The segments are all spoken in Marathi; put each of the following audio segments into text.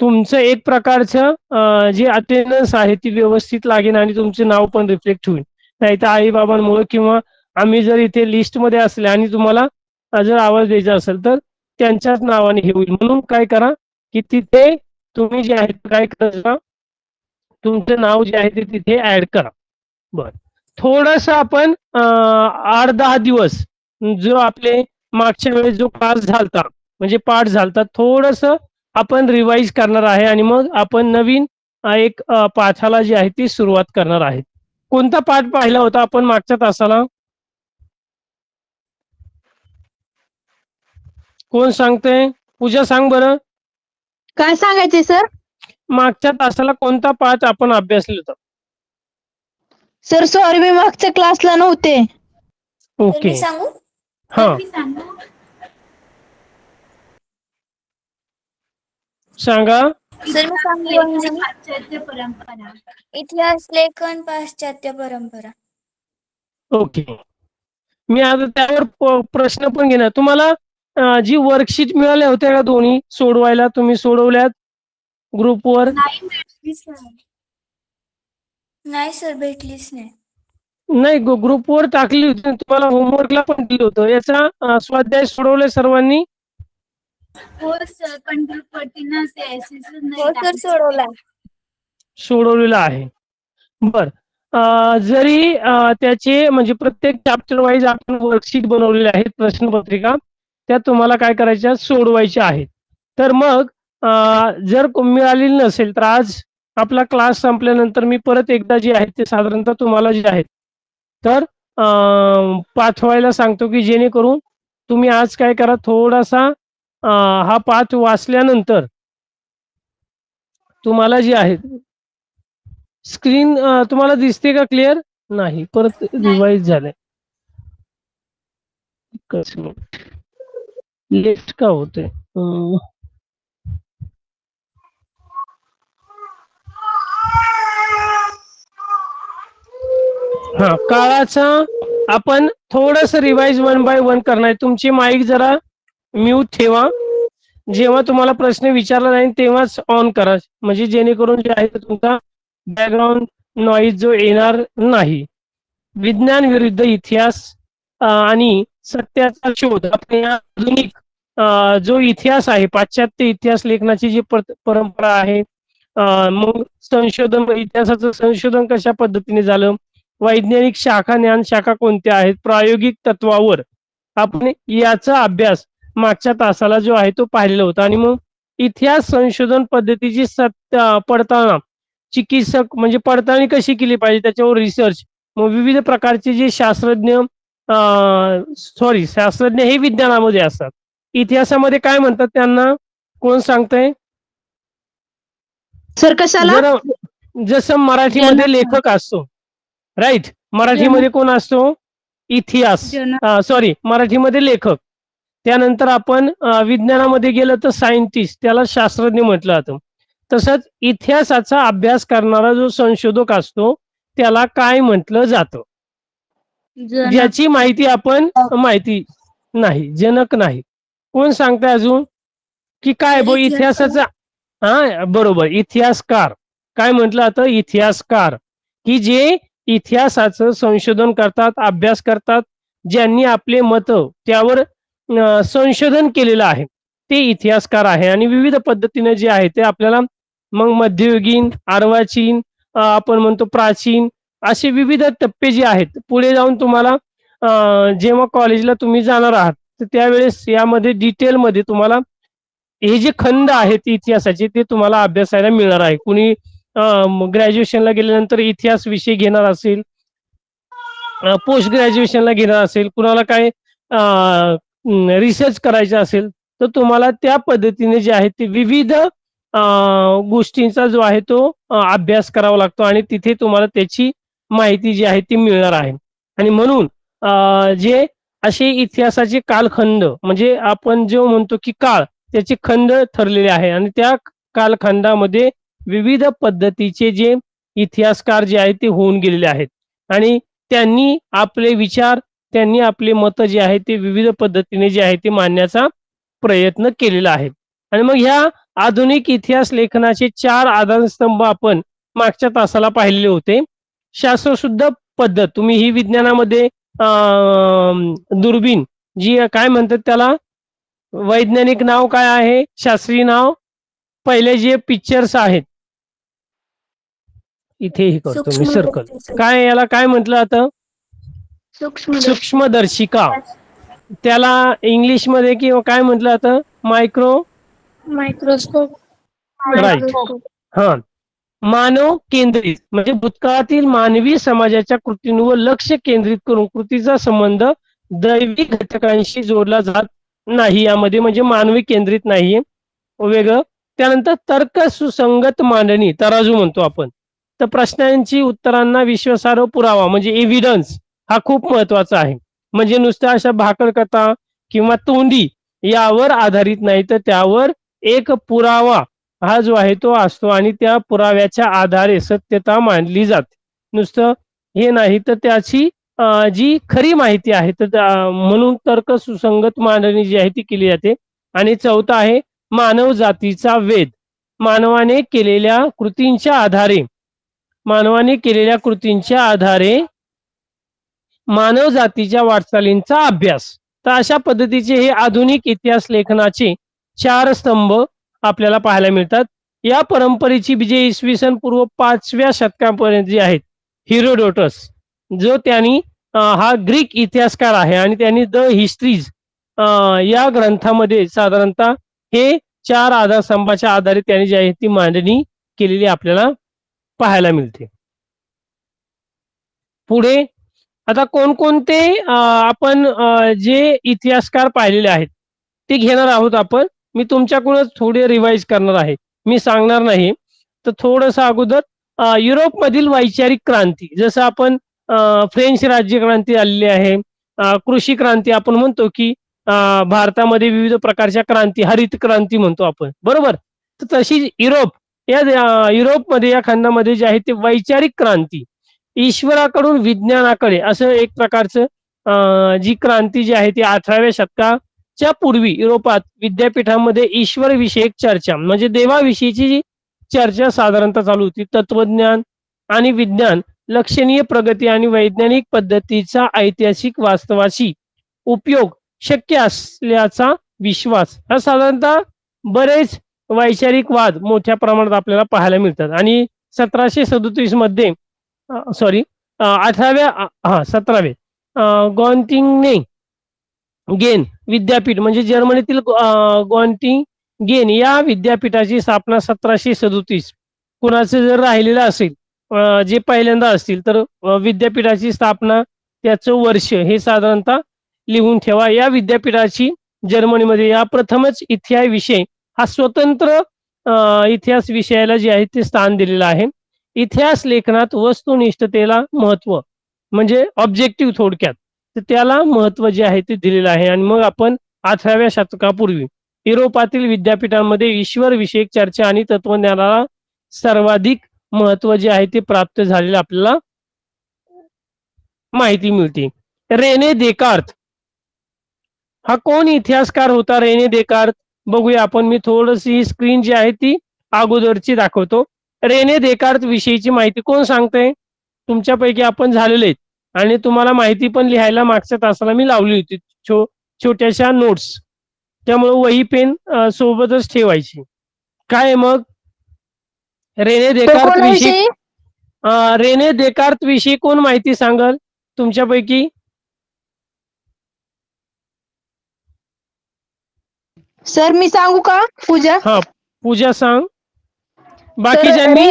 तुमचं एक प्रकारचं जे अटेंडन्स आहे ती व्यवस्थित लागेल आणि तुमचं नाव पण रिफ्लेक्ट होईल. नाही तर आई बाबांमुळे किंवा आम्ही जर इथे लिस्टमध्ये असले आणि तुम्हाला जर आवाज द्यायचा असेल तर त्यांच्याच नावाने हे होईल. म्हणून काय करा की तिथे तुम्ही जे आहे काय करा, तुमचं नाव जे आहे ते तिथे ऍड करा. बर, थोडस आपण 8-10 दिवस जो आपले मागच्या वेळेस जो क्लास झालता म्हणजे पाठ झालता थोडस आपण रिवाइज करणार आहे आणि मग आपण नवीन एक पाठाला जी आहे ती सुरुवात करणार आहे. कोणता पाठ पाहिला होता आपण मागच्या तासाला? कोण सांगतंय? पूजा सांग बरं. काय सांगायचे सर? मागच्या तासाला कोणता पाठ आपण अभ्यासले होता? सर सॉरी मी मागच्या क्लासला नव्हते. ओके, सांगू? हा सांगा. सर मी सांगू पाश्चात्य परंपरा, इतिहास लेखन पाश्चात्य परंपरा. ओके, मी आता त्यावर प्रश्न पण घेणार. तुम्हाला जी वर्कशीट मिळाल्या होत्या का दोन्ही सोडवायला, तुम्ही सोडवल्यात ग्रुपवर? नाही सर, भेटलीच नाही. नाही, ग्रुपवर टाकली होती, तुम्हाला होमवर्कला पण दिलं होतं. याचा स्वाध्याय सोडवलाय सर्वांनी? हो सर, पण ग्रुपवरती ना ते सोडवला. सोडवलेला आहे. बर, जरी त्याचे म्हणजे प्रत्येक चॅप्टर वाईज आपण वर्कशीट बनवलेले आहेत, प्रश्नपत्रिका त्या तुम्हाला काय करायच्या, सोडवायच्या आहेत. तर मग जर मिळालेली नसेल तर आज आपला क्लास संपल्यानंतर मी परत एकदा जे आहे ते साधारणतः तुम्हाला जे आहेत तर पाठवायला सांगतो की जेणेकरून तुम्ही आज काय करा, थोडासा हा पाठ वाचल्यानंतर तुम्हाला जे आहे स्क्रीन तुम्हाला दिसते का क्लिअर? नाही, परत रिवाइज झालंय. लेफ्ट का होते? हा, काळाचा आपण थोडस रिवाइज 1 बाय 1 करणार. तुमची माईक जरा म्यूट ठेवा. जेव्हा तुम्हाला प्रश्न विचारला जाईल तेव्हाच ऑन करा, म्हणजे जेणेकरून जे आहे तुमचा बॅकग्राऊंड नॉईज जो येणार नाही. विज्ञान विरुद्ध इतिहास आणि सत्याचा शोध. आपण या आधुनिक जो इतिहास आहे, पाश्चात्य इतिहास लेखनाची जी परंपरा आहे, मग संशोधन, इतिहासाचं संशोधन कशा पद्धतीने झालं, वैज्ञानिक शाखा, ज्ञान शाखा कोणत्या आहेत, प्रायोगिक तत्वावर आपण याचा अभ्यास मागच्या तासाला जो आहे तो पाहिलेला होता. आणि मग इतिहास संशोधन पद्धतीची पडताळणा, चिकित्सक म्हणजे पडताळणी कशी केली पाहिजे त्याच्यावर रिसर्च. मग विविध प्रकारचे जे शास्त्रज्ञ शास्त्रज्ञ हे विज्ञानामध्ये असतात, इतिहासामध्ये काय म्हणतात त्यांना? कोण सांगतंय? सर कशाला? जसं मराठीमध्ये लेखक असतो, राईट, मराठीमध्ये कोण असतो? इतिहास, मराठीमध्ये लेखक. त्यानंतर आपण विज्ञानामध्ये गेलं तर सायंटिस्ट, त्याला शास्त्रज्ञ म्हटलं जातं. तसंच इतिहासाचा अभ्यास करणारा जो संशोधक असतो त्याला काय म्हटलं जातं? ज्याची माहिती आपण माहिती नाही, जनक नाही. कोण सांगताय अजून की काय इतिहासाचा? हा बरोबर, इतिहासकार. काय म्हटलं जातं? इतिहासकार, की जे इतिहासाचं संशोधन करतात, अभ्यास करतात, ज्यांनी आपले मत त्यावर संशोधन केलेलं आहे ते इतिहासकार आहे. आणि विविध पद्धतीने जे आहे ते आपल्याला मग मध्ययुगीन, अर्वाचीन, आपण म्हणतो प्राचीन, असे विविध टप्पे जे आहेत पुढे जाऊन तुम्हाला जेव्हा कॉलेजला तुम्ही जाणार आहात तर त्यावेळेस यामध्ये डिटेलमध्ये तुम्हाला हे जे खंड आहेत इतिहासाचे ते तुम्हाला अभ्यासायला मिळणार आहे. कुणी ग्रॅज्युएशनला गेल्यानंतर इतिहास विषय घेणार असेल, पोस्ट ग्रॅज्युएशनला घेणार असेल, कुणाला काय रिसर्च करायचं असेल तर तुम्हाला त्या पद्धतीने जे आहे ते विविध गोष्टींचा जो आहे तो अभ्यास करावा लागतो आणि तिथे तुम्हाला त्याची माहिती जी आहे ती मिळणार आहे. आणि म्हणून जे असे इतिहासाचे कालखंड म्हणजे आपण जो म्हणतो की काळ, त्याचे खंड ठरलेले आहे आणि त्या कालखंडामध्ये विविध पद्धतीचे जे इतिहासकार जे आहेत ते होऊन गेलेले आहेत आणि त्यांनी आपले विचार, त्यांनी आपले मत जे आहे ते विविध पद्धतीने जे आहे ते मांडण्याचा प्रयत्न केलेला आहे. आणि मग ह्या आधुनिक इतिहास लेखनाचे 4 आधारस्तंभ आपण मागच्या तासाला पाहिलेले होते. शास्त्रशुद्ध पद्धत, तुम्ही ही विज्ञानामध्ये दुर्बीण जी काय म्हणतात त्याला, वैज्ञानिक नाव काय आहे, शास्त्रीय नाव, पहिले जे पिक्चर्स आहेत इथे हे करतो मी सर्कल, काय याला काय म्हटलं आता, सूक्ष्मदर्शिका, त्याला इंग्लिश मध्ये किंवा काय म्हटलं आता, मायक्रोस्कोप. राईट. हा, मानव केंद्रित म्हणजे भूतकाळातील मानवी समाजाच्या कृतींवर लक्ष केंद्रित करून कृतीचा संबंध दैवी घटकांशी जोडला जात नाही, यामध्ये म्हणजे मानवी केंद्रित नाहीये, वेगळं. त्यानंतर तर्क सुसंगत मांडणी, तराजू म्हणतो आपण. तर प्रश्नांची उत्तरांना विश्वासार्ह पुरावा म्हणजे एव्हिडन्स हा खूप महत्वाचा आहे. म्हणजे नुसत्या अशा भाकड कथा किंवा तोंडी यावर आधारित नाही, तर त्यावर एक पुरावा हा जो आहे तो असतो आणि त्या पुराव्याच्या आधारे सत्यता मांडली जाते. नुसतं हे नाही, तर त्याची जी खरी माहिती आहे तर म्हणून तर्क सुसंगत मांडणी जी आहे ती केली जाते. आणि चौथा आहे मानव जातीचा वेध, मानवाने केलेल्या कृतींच्या आधारे मानव जातीच्या वाटचालींचा अभ्यास. तर अशा पद्धतीचे हे आधुनिक इतिहास लेखनाचे 4 स्तंभ आपल्याला पाहायला मिळतात. या परंपरेची बीजे इसवी सन पूर्व 5व्या शतकापर्यंत जे आहेत, हिरोडोटस जो त्यांनी हा ग्रीक इतिहासकार आहे आणि त्यांनी द हिस्ट्रीज या ग्रंथामध्ये साधारणतः हे 4 आधारस्तंभाच्या आधारे त्यांनी जी आहे ती मांडणी केलेली आपल्याला पाहायला मिळते. पुढे आता कोणकोणते आपण जे इतिहासकार पाहिलेले आहेत ते घेणार आहोत आपण. मी तुमच्याकडूनच थोडे रिवाइज करणार आहे, मी सांगणार नाही. तर थोडंसं अगोदर युरोपमधील वैचारिक क्रांती, जसं आपण फ्रेंच राज्यक्रांती आलेली आहे, कृषी क्रांती आपण म्हणतो की भारतामध्ये विविध प्रकारच्या क्रांती, हरित क्रांती म्हणतो आपण, बरोबर. तर तशी युरोपमध्ये या खंडामध्ये जे आहे ते वैचारिक क्रांती, ईश्वराकडून विज्ञानाकडे असं एक प्रकारचं जी क्रांती जी आहे ती 18व्या शतकाच्या पूर्वी युरोपात विद्यापीठामध्ये ईश्वर विषयक चर्चा म्हणजे देवाविषयीची जी चर्चा साधारणतः चालू होती. तत्वज्ञान आणि विज्ञान, लक्षणीय प्रगती आणि वैज्ञानिक पद्धतीचा ऐतिहासिक वास्तवाशी उपयोग शक्य असल्याचा विश्वास, हा साधारणतः बरेच वैचारिक वाद मोठ्या प्रमाणात आपल्याला पाहायला मिळतात. आणि 1737 मध्ये 17वे गॉन्टिंगने गेन विद्यापीठ म्हणजे जर्मनीतील गॉन्टिंगेन या विद्यापीठाची स्थापना 1737 कुणाचं जर राहिलेलं असेल, जे पहिल्यांदा असतील तर विद्यापीठाची स्थापना त्याचं वर्ष हे साधारणतः लिहून ठेवा. या विद्यापीठाची जर्मनीमध्ये या प्रथमच इतिहास विषय हा स्वतंत्र इतिहास विषयाला जे आहे ते स्थान दिलेलं आहे. इतिहास लेखनात वस्तुनिष्ठतेला महत्व म्हणजे ऑब्जेक्टिव्ह थोडक्यात, तर त्याला महत्व जे आहे ते दिलेलं आहे. आणि मग आपण 18व्या शतकापूर्वी युरोपातील विद्यापीठांमध्ये ईश्वर विषयक चर्चा आणि तत्वज्ञानाला सर्वाधिक महत्व जे आहे ते प्राप्त झालेलं आपल्याला माहिती मिळते. रेने देकार्त हा कोण इतिहासकार होता? रेने देकार्त बघूया आपण. मी थोडीशी स्क्रीन जी आहे ती अगोदरची दाखवतो. रेने देकार्त विषयीची माहिती कोण सांगतंय? तुमच्यापैकी आपण झालेले आहेत आणि तुम्हाला माहिती पण लिहायला मागच्या तासाला मी लावली होती छोट्याशा नोट्स, त्यामुळे वही पेन सोबतच ठेवायची. काय मग रेने देकार्त विषयी कोण माहिती सांगाल तुमच्यापैकी? सर मी सांगू का? पूजा. हा पूजा सांग. बाकीच्यांनी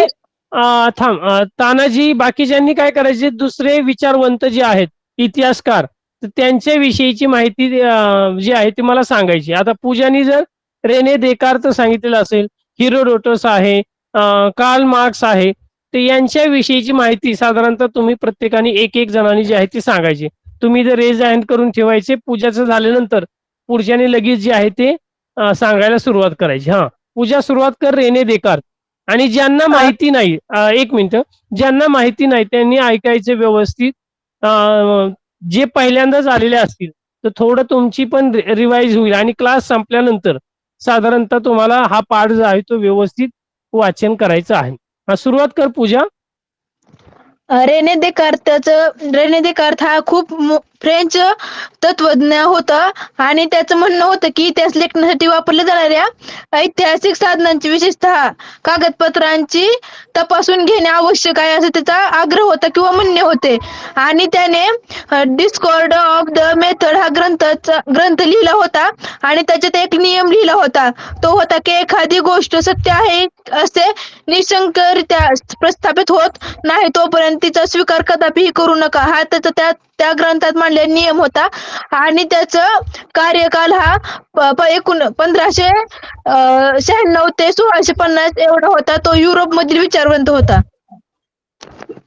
तानाजी, बाकीच्यांनी काय करायचे, दुसरे विचारवंत जे आहेत इतिहासकार तर त्यांच्या विषयीची माहिती जी आहे ती मला सांगायची. आता पूजानी जर रेने देकार्त सांगितलेलं असेल, हिरोडोटस आहे, कार्ल मार्क्स आहे, तर यांच्या विषयीची माहिती साधारणतः तुम्ही प्रत्येकाने एक जणांनी जी आहे ती सांगायची. तुम्ही जर रेज हँड करून ठेवायचे, पूजाचं झाल्यानंतर पुढच्याने लगेच जे आहे ते सांगायला सुरुवात करायची. हा पूजा सुरुवात कर रेने देकार्त. आणि ज्यांना माहिती नाही, एक मिनिट, ज्यांना माहिती नाही त्यांनी ऐकायचे व्यवस्थित. जे पहिल्यांदाच आलेले असतील तर थोडं तुमची पण रिवाइज होईल आणि क्लास संपल्यानंतर साधारणतः तुम्हाला हा पाठ जो आहे तो व्यवस्थित वाचन करायचं आहे. सुरुवात कर पूजा. रेने देकार्त हा खूप फ्रेंच तत्वज्ञ होता आणि त्याचं म्हणणं होतं की इतिहास लेखनासाठी वापरल्या जाणाऱ्या ऐतिहासिक साधनांची विशेषतः कागदपत्रांची तपासून घेणे आवश्यक आहे असं त्याचा आग्रह होता किंवा म्हणणे होते. आणि त्याने डिस्कॉर्ड ऑफ द मेथड हा ग्रंथ लिहिला होता आणि त्याच्यात एक नियम लिहिला होता. तो होता की एखादी गोष्ट सत्य आहे असे निशंकरित्या प्रस्थापित होत नाही तोपर्यंत तिचा स्वीकार कदापिही करू नका, हा त्याचा त्या ग्रंथात मांडलेला नियम होता. आणि त्याचं कार्यकाल हा 1596 ते 1650 एवढा होता. तो युरोप मधील विचारवंत होता.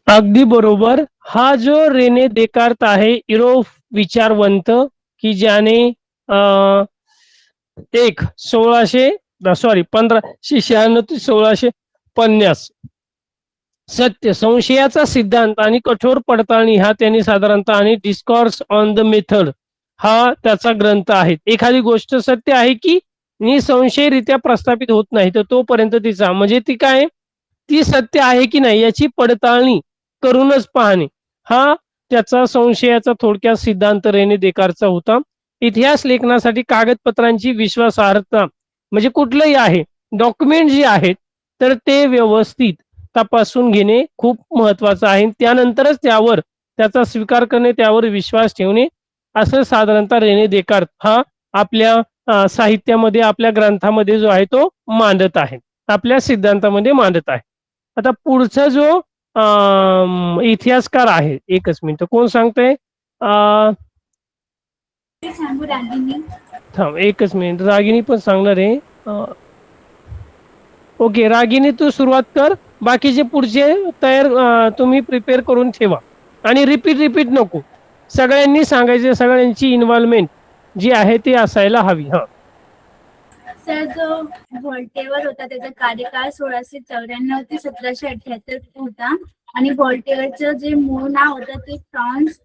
अगदी बरोबर. हा जो रेने देकार्त आहे युरोप विचारवंत की ज्याने 1596 ते 1650 सत्य संशयाचा सिद्धांत आणि कठोर पडताळणी हा त्यांनी साधारणतः आणि डिस्कॉर्स ऑन द मेथड हा त्याचा ग्रंथ आहे. एखादी गोष्ट सत्य आहे की निसंशयरित्या प्रस्थापित होत नाही तर तोपर्यंत तिचा म्हणजे ती काय ती सत्य आहे की नाही याची पडताळणी करूनच पाहणे हा त्याचा संशयाचा थोडक्यात सिद्धांत रेने देकारचा होता. इतिहास लेखनासाठी कागदपत्रांची विश्वासार्हता म्हणजे कुठलंही आहे डॉक्युमेंट जे आहेत तर ते व्यवस्थित तपासून घेणे खूप महत्वाचं आहे. त्यानंतरच त्यावर त्याचा स्वीकार करणे त्यावर विश्वास ठेवणे असं साधारणतः रेने देकार्त हा आपल्या साहित्यामध्ये आपल्या ग्रंथामध्ये जो आहे तो मांडत आहे आपल्या सिद्धांतामध्ये मांडत आहे. आता पुढचा जो इतिहासकार आहे एकच मिनिट कोण सांगतंय थांब एकच मिनिट रागिनी पण सांगणार आहे. ओके रागिनी तू सुरुवात कर बाकीचे पुढचे तयार तुम्ही प्रिपेअर करून ठेवा आणि रिपीट नको सगळ्यांनी सांगायचे सगळ्यांची इन्व्हॉल्वमेंट जी आहे ती असायला हवी. सर जो व्हॉल्टेअर होता त्याचा कार्यकाळ 1694 ते 1778 होता आणि व्हॉल्टेअरचं जे मूळ नाव होतं ते फ्रान्स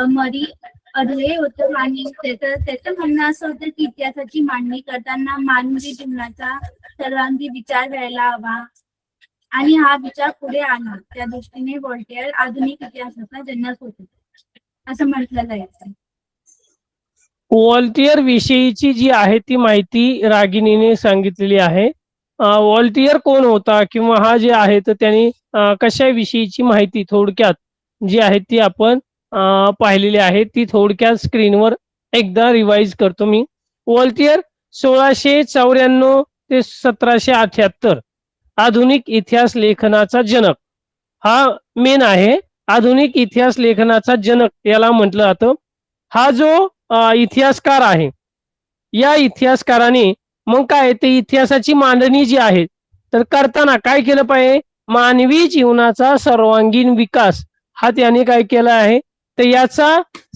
मरी अधे होतं आणि त्याचं म्हणणं असं होतं की इतिहासाची मांडणी करताना मानवी जीवनाचा सर्वांगी विचार व्हायला हवा आणि हा विचार पुढे आला त्या दृष्टीने व्हॉल्टेअर आधुनिक इतिहासाचा जनक होते असं म्हटलं जायचं. व्हॉल्टियर विषयीची जी आहे ती माहिती रागिनीने सांगितलेली आहे. व्हॉल्टियर कोण होता किंवा हा जे आहे तर त्यांनी कशाविषयीची माहिती थोडक्यात जी आहे ती आपण पाहिलेली आहे ती थोडक्यात स्क्रीनवर एकदा रिवाइज करतो मी. व्हॉल्टियर 1694 ते 1778 आधुनिक इतिहास लेखनाचा जनक हा मेन आहे. आधुनिक इतिहास लेखनाचा जनक याला म्हटलं जातं. हा जो इतिहासकार आहे या इतिहासकाराने मग काय ते इतिहासाची मांडणी जी आहे तर करताना काय केलं पाहिजे मानवी जीवनाचा सर्वांगीण विकास हा त्याने काय केला आहे तर याचा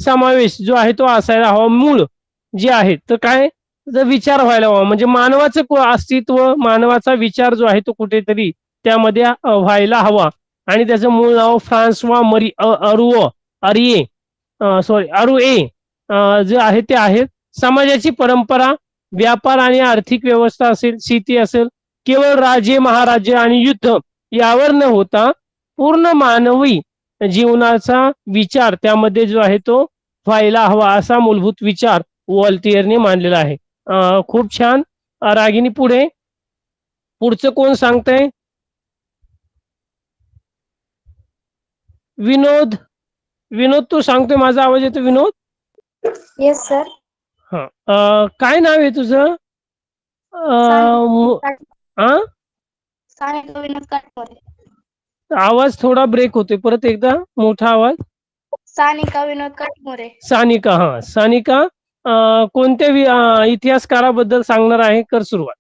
समावेश जो आहे तो असायला हवा. मूळ जे आहे तर काय जर विचार व्हायला हवा म्हणजे मानवाचं अस्तित्व मानवाचा विचार जो आहे तो कुठेतरी त्यामध्ये व्हायला हवा आणि त्याचं मूळ नाव फ्रान्सवा मरी अरुए जे आहे ते आहेत. समाजाची परंपरा व्यापार आणि आर्थिक व्यवस्था असेल शेती असेल केवळ राज्य महाराज्य आणि युद्ध यावर न होता पूर्ण मानवी जीवनाचा विचार त्यामध्ये जो आहे तो व्हायला हवा असा मूलभूत विचार व्हॉल्टियरने मांडलेला आहे. खूप छान. रागिनी पुढचं कोण सांगतंय विनोद तू सांगतोय माझा आवाज येतो विनोद. Yes sir. काय नाव आहे तुझं आवाज थोडा ब्रेक होतोय परत एकदा मोठा आवाज. सानिका विनोद काटमोरे. सानिका सानिका कोणत्या इतिहासकाराबद्दल सांगणार आहे कर सुरुवात.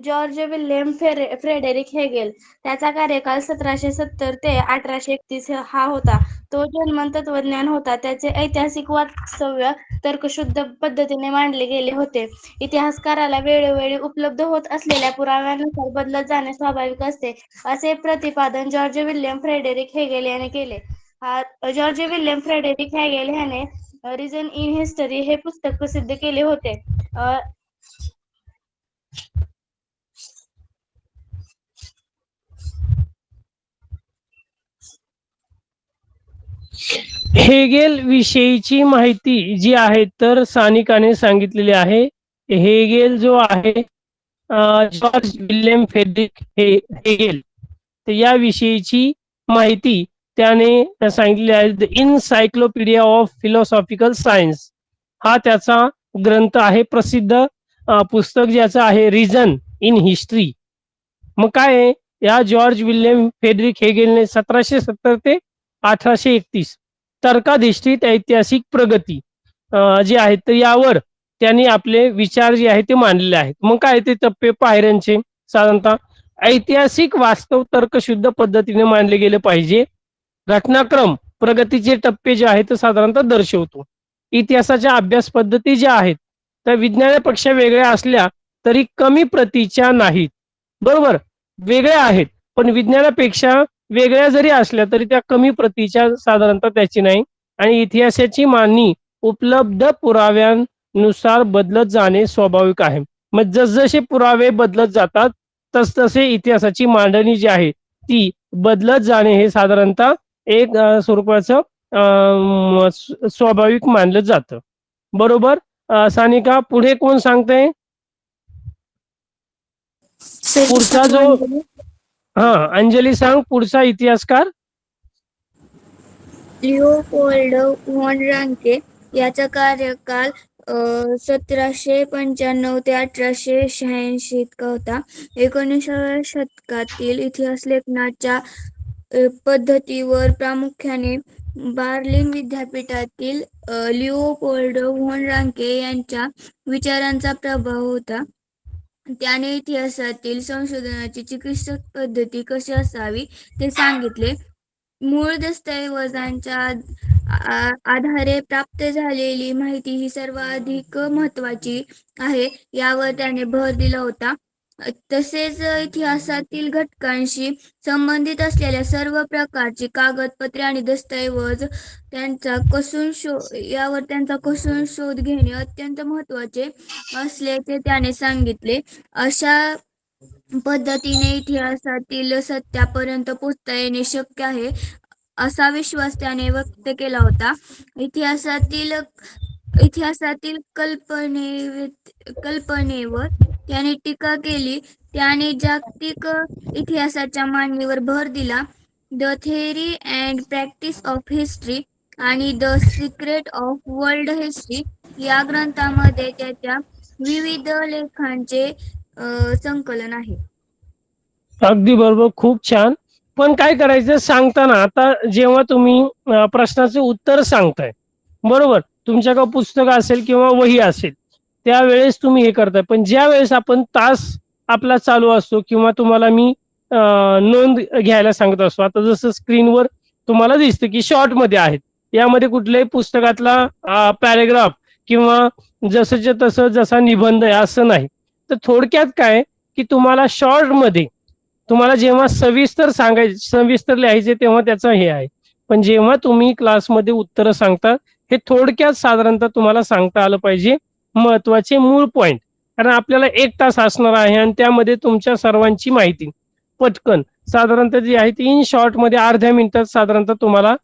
जॉर्ज विल्यम फ्रेडेरिक हेगेल त्याचा कार्यकाळ 1770 ते 1831 हा होता. तो जर्मन तत्वज्ञान होता. त्याचे ऐतिहासिक वास्तव्य तर्कशुद्ध पद्धतीने मांडले गेले होते. इतिहासकाराला वेळोवेळी उपलब्ध होत असलेल्या पुराव्यानुसार बदलत जाणे स्वाभाविक असते असे प्रतिपादन जॉर्ज विल्यम फ्रेडेरिक हेगेल याने केले. जॉर्ज विल्यम फ्रेडेरिक हेगेल ह्याने रिझन इन हिस्टरी हे पुस्तक प्रसिद्ध केले होते. हेगेल विषयीची माहिती जी आहे तर सानिकाने सांगितलेली आहे. हेगेल जो आहे जॉर्ज विल्यम फेड्रिक हेगेल, तर या विषयीची माहिती त्याने सांगितलेली आहे. The encyclopaedia of philosophical science हा त्याचा ग्रंथ आहे. प्रसिद्ध पुस्तक ज्याचं आहे रिझन इन हिस्ट्री. मग काय आहे, या जॉर्ज विल्यम फेड्रिक हेगेलने 1770 ते 1831 तर्काधिष्ठित ऐतिहासिक प्रगती जे आहेत तर यावर त्यांनी आपले विचार जे आहेत ते मांडलेले आहेत. मग काय ते टप्पे पायऱ्यांचे साधारणतः ऐतिहासिक वास्तव तर्कशुद्ध पद्धतीने मांडले गेले पाहिजे. घटनाक्रम प्रगतीचे टप्पे जे आहेत ते साधारणतः दर्शवतो. इतिहासाच्या अभ्यास पद्धती ज्या आहेत त्या विज्ञानापेक्षा वेगळ्या असल्या तरी कमी प्रतीच्या नाहीत. बरोबर, वेगळ्या आहेत पण विज्ञानापेक्षा वेगळ्या जरी असल्या तरी त्या कमी प्रतीच्या साधारणतः त्याची नाही. आणि इतिहासाची मांडणी उपलब्ध पुराव्यानुसार बदलत जाणे स्वाभाविक आहे. मग जसजसे पुरावे बदलत जातात तसतसे इतिहासाची मांडणी जी आहे ती बदलत जाणे हे साधारणतः एक स्वरूपाचं स्वाभाविक मानलं जातं. बरोबर. सानिका, पुढे कोण सांगतंय? पुढचा जो अंजली सांग, पुढचा इतिहासकार. लिओपोल्ड व्हॉन रांके याचा कार्यकाल 1795 ते 1886 इतका होता. 19व्या शतकातील इतिहास लेखनाच्या पद्धतीवर प्रामुख्याने बर्लिन विद्यापीठातील लिओपोल्ड व्हॉन रांके यांच्या विचारांचा प्रभाव होता. त्याने इतिहासातील संशोधनाची चिकित्सक पद्धती कशी असावी ते सांगितले. मूळ दस्तऐवजांच्या आधारे प्राप्त झालेली माहिती ही सर्वाधिक महत्वाची आहे यावर त्याने भर दिला होता. तसेच इतिहासातील घटकांशी संबंधित असलेल्या सर्व प्रकारची कागदपत्रे आणि दस्तऐवज यावर त्यांचा कसून शोध घेणे अत्यंत महत्वाचे असल्याचे त्याने सांगितले. अशा पद्धतीने इतिहासातील सत्यापर्यंत पोहोचता येणे शक्य आहे असा विश्वास त्याने व्यक्त केला होता. इतिहासातील कल्पनेवर त्याने टीका केली. त्याने जागतिक इतिहासाच्या मांडणीवर भर दिला. The theory and practice of history आणि the secret of world history या ग्रंथामध्ये त्याच्या विविध लेखांचे संकलन आहे. अगदी बरोबर, खूप छान. पण काय करायचं सांगताना, आता जेव्हा तुम्ही प्रश्नाचे उत्तर सांगताय, बरोबर, तुमच्याकडे पुस्तक असेल किंवा वही असेल त्यावेळेस तुम्ही हे करताय. पण ज्या वेळेस आपण तास आपला चालू असतो किंवा तुम्हाला मी नोंद घ्यायला सांगत असतो, आता जसं स्क्रीनवर तुम्हाला दिसतं की शॉर्ट मध्ये आहेत, यामध्ये कुठल्याही पुस्तकातला पॅरेग्राफ किंवा जसंच्या तसं जसा निबंध आहे असं नाही. तर थोडक्यात काय की तुम्हाला शॉर्ट मध्ये तुम्हाला जेव्हा सविस्तर लिहायचे तेव्हा त्याचं हे आहे. पण जेव्हा तुम्ही क्लासमध्ये उत्तरं सांगता हे थोडक्यात साधारणतः तुम्हाला सांगता आलं पाहिजे महत्वाचे मूळ पॉइंट. कारण आपल्याला 1 तास असणार आहे आणि त्यामध्ये तुमच्या सर्वांची माहिती पटकन साधारणतः जी आहे ती इन शॉर्ट मध्ये अर्ध्या मिनिटात साधारणतः तुम्हाला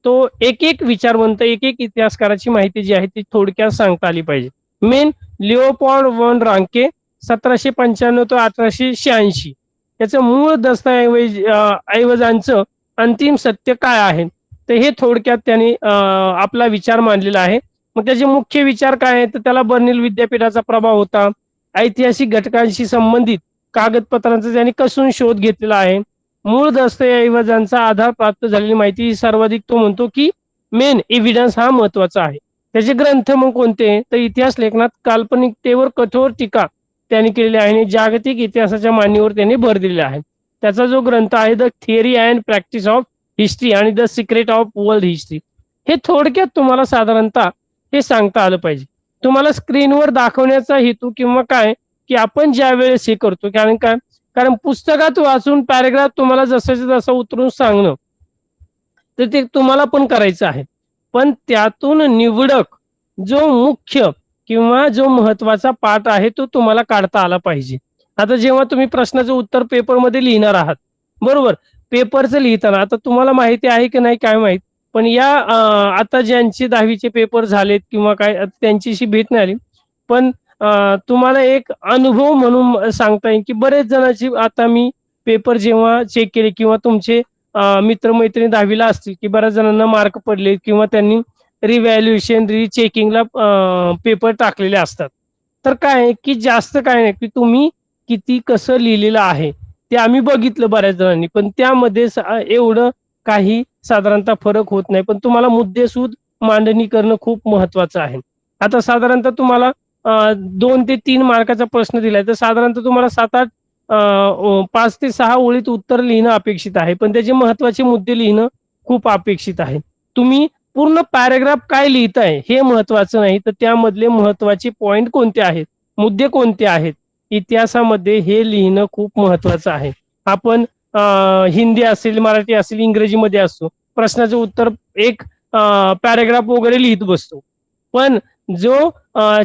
तो एक विचारवंत एक इतिहासकाराची माहिती जी आहे ती थोडक्यात सांगता आली पाहिजे. मेन लिओपोल्ड व्हॉन रांके 1795 ते 1886 याचं मूळ दस्तऐवजांचं अंतिम सत्य काय आहे तर हे थोडक्यात त्यांनी आपला विचार मांडलेला आहे. मग त्याचे मुख्य विचार काय आहेत तर त्याला बर्लिन विद्यापीठाचा प्रभाव होता. ऐतिहासिक घटकांशी संबंधित कागदपत्रांचा त्यांनी कसून शोध घेतलेला आहे. मूळ दस्तऐवजांचा आधार प्राप्त झालेली माहिती सर्वाधिक तो म्हणतो की मेन एव्हिडन्स हा महत्वाचा आहे. त्याचे ग्रंथ मग कोणते तर इतिहास लेखनात काल्पनिकतेवर कठोर टीका त्यांनी केलेली आहे आणि जागतिक इतिहासाच्या मांडणीवर त्यांनी भर दिलेला आहे. त्याचा जो ग्रंथ आहे the theory and practice of history आणि the secret of world history हे थोडक्यात तुम्हाला साधारणतः हे सांगता आलं पाहिजे. तुम्हाला स्क्रीनवर दाखवण्याचा हेतू किंवा काय की आपण ज्या वेळेस हे करतो कारण पुस्तकात वाचून पॅरेग्राफ तुम्हाला जसं जसं उतरून सांगणं तर ते तुम्हाला पण करायचं आहे. पण त्यातून निवडक जो मुख्य किंवा जो महत्वाचा पाठ आहे तो तुम्हाला काढता आला पाहिजे. आता जेव्हा तुम्ही प्रश्नाचं उत्तर पेपरमध्ये लिहिणार आहात, बरोबर, पेपरचं लिहिताना आता तुम्हाला माहिती आहे की नाही काय माहित, पण या आता ज्यांचे 10वीचे पेपर झालेत किंवा काय त्यांच्याशी भेट नाही आली, पण तुम्हाला एक अनुभव म्हणून सांगता येईल की बरेच जणांची आता मी पेपर जेव्हा चेक केले किंवा तुमचे मित्रमैत्रिणी 10वीला असतील की बऱ्याच जणांना मार्क पडले किंवा त्यांनी रिव्हॅल्युएशन रिचेकिंगला पेपर टाकलेले असतात. तर काय आहे की जास्त काय नाही की तुम्ही किती कसं लिहिलेलं आहे ते आम्ही बघितलं बऱ्याच जणांनी, पण त्यामध्ये एवढं काही साधारणतः फरक होत नाही. पण तुम्हाला मुद्देसूद मांडणी करणं खूप महत्वाचं आहे. आता साधारणतः तुम्हाला 2 ते 3 मार्काचा प्रश्न दिलाय तर साधारणतः तुम्हाला 7-8 5 ते 6 ओळीत उत्तर लिहिणं अपेक्षित आहे, पण त्याचे महत्वाचे मुद्दे लिहिणं खूप अपेक्षित आहे. तुम्ही पूर्ण पॅराग्राफ काय लिहिताय हे महत्वाचं नाही, तर त्यामधले महत्वाचे पॉइंट कोणते आहेत, मुद्दे कोणते आहेत, इतिहासामध्ये हे लिहिणं खूप महत्वाचं आहे. आपण हिंदी असेल, मराठी असेल, इंग्रजीमध्ये असतो, प्रश्नाचं उत्तर एक पॅराग्राफ वगैरे लिहित बसतो. पण जो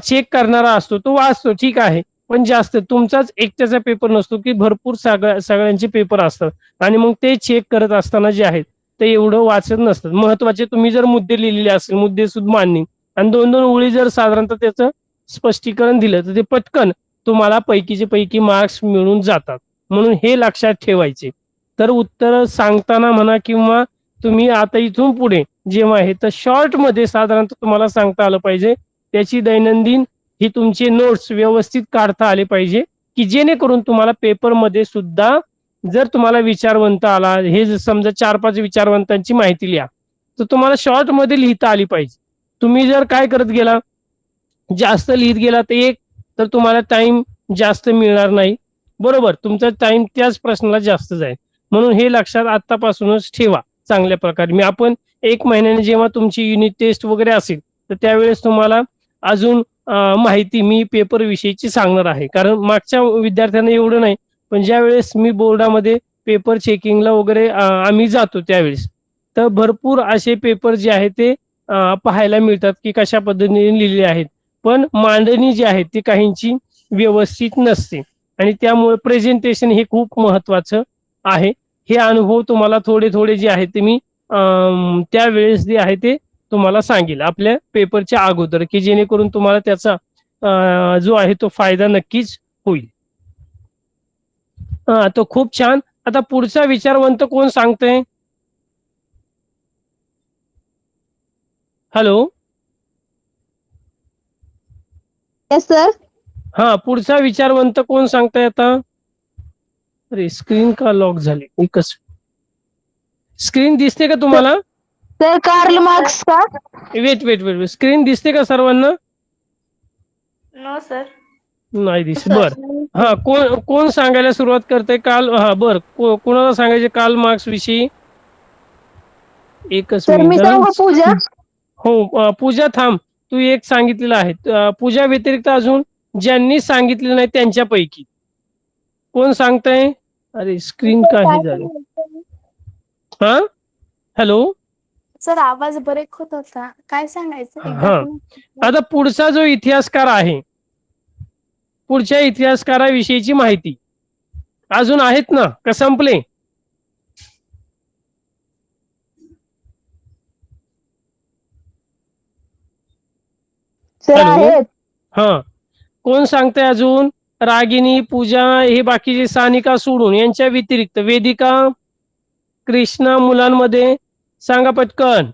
चेक करणारा असतो तो वाचतो, ठीक आहे, पण जास्त तुमचाच एकट्याचा पेपर नसतो की भरपूर सगळ्यांचे पेपर असतात आणि मग ते चेक करत असताना जे आहेत ते एवढं वाचत नसतात. महत्वाचे तुम्ही जर मुद्दे लिहिलेले असेल, मुद्देसूद मांडणी आणि 2-2 ओळी जर साधारणतः त्याचं स्पष्टीकरण दिलं तर ते पटकन तुम्हाला पैकीचे पैकी मार्क्स मिळून जातात. म्हणून हे लक्षात ठेवायचे. तर उत्तर सांगताना म्हणा किंवा तुम्ही आता इथून पुढे जेव्हा आहे तर शॉर्ट मध्ये साधारणतः तुम्हाला सांगता आलं पाहिजे. त्याची दैनंदिन ही तुमचे नोट्स व्यवस्थित काढता आले पाहिजे की जेणेकरून तुम्हाला पेपरमध्ये सुद्धा जर तुम्हाला विचारवंत आला, हे समजा 4-5 विचारवंतांची माहिती लिहा, तर तुम्हाला शॉर्ट मध्ये लिहिता आली पाहिजे. तुम्ही जर काय करत गेला, जास्त लिहित गेला तर तुम्हाला टाइम जास्त मिळणार नाही, बरोबर, तुमचा टाइम त्याच प्रश्नाला जास्त जाईल. म्हणून हे लक्षात आतापासूनच ठेवा चांगल्या प्रकारे. मी आपण 1 महिन्याने जेव्हा तुमची युनिट टेस्ट वगैरे असेल तर त्यावेळेस तुम्हाला अजून माहिती मी पेपर विषयीची सांगणार आहे, कारण मागच्या विद्यार्थ्यांना एवढं नाही, पण ज्या वेळेस मी बोर्डामध्ये पेपर चेकिंगला वगैरे आम्ही जातो त्यावेळेस तर भरपूर असे पेपर जे आहेत ते पाहायला मिळतात की कशा पद्धतीने लिहिलेले आहेत, पण मांडणी जी आहे ती काहींची व्यवस्थित नसते आणि त्यामुळे प्रेझेंटेशन हे खूप महत्वाचं आहे. हे अनुभव तुम्हाला थोडे थोडे जे आहेत ते मी त्यावेळेस जे आहे ते तुम्हाला सांगेल आपल्या पेपरच्या अगोदर, की जेणेकरून तुम्हाला त्याचा जो आहे तो फायदा नक्कीच होईल. तो खूप छान. आता पुढचा विचारवंत कोण सांगतंय? हॅलो. Yes sir. हा, पुढचा विचारवंत कोण सांगताय आता? अरे स्क्रीन का लॉक झाली? एकच स्क्रीन दिसते का तुम्हाला? सर कार्ल मार्क्स का? वेट वेट वेट, स्क्रीन दिसते का सर्वांना? No sir. नाही दिसत. बर, हा, कोण सांगायला सुरुवात करते काल? हा बर, कोणाला सांगायचे काल मार्क्स विषयी? एकच सर मी मिनिट. सांगू पूजा? हो, पूजा थांब, तू एक सांगितलेलं आहे. पूजा व्यतिरिक्त अजून ज्यांनी सांगितलेलं नाही त्यांच्यापैकी कोण सांगताय? अरे स्क्रीन काही झाली. हा, हॅलो. सर आवाज ब्रेक होत होता, काय सांगायचं एकदा हा, पुन्हा? आता पुढचा जो इतिहासकार आहे, पुढच्या इतिहासकाराविषयीची माहिती अजून आहेत ना का संपले? Sir hello. आहेत. हा, कोण सांगताय अजून? रागिनी, पूजा, हे बाकीचे सानिका सोडून यांच्या व्यतिरिक्त वेदिका, कृष्णा, मुलांमध्ये सांगा पटकन.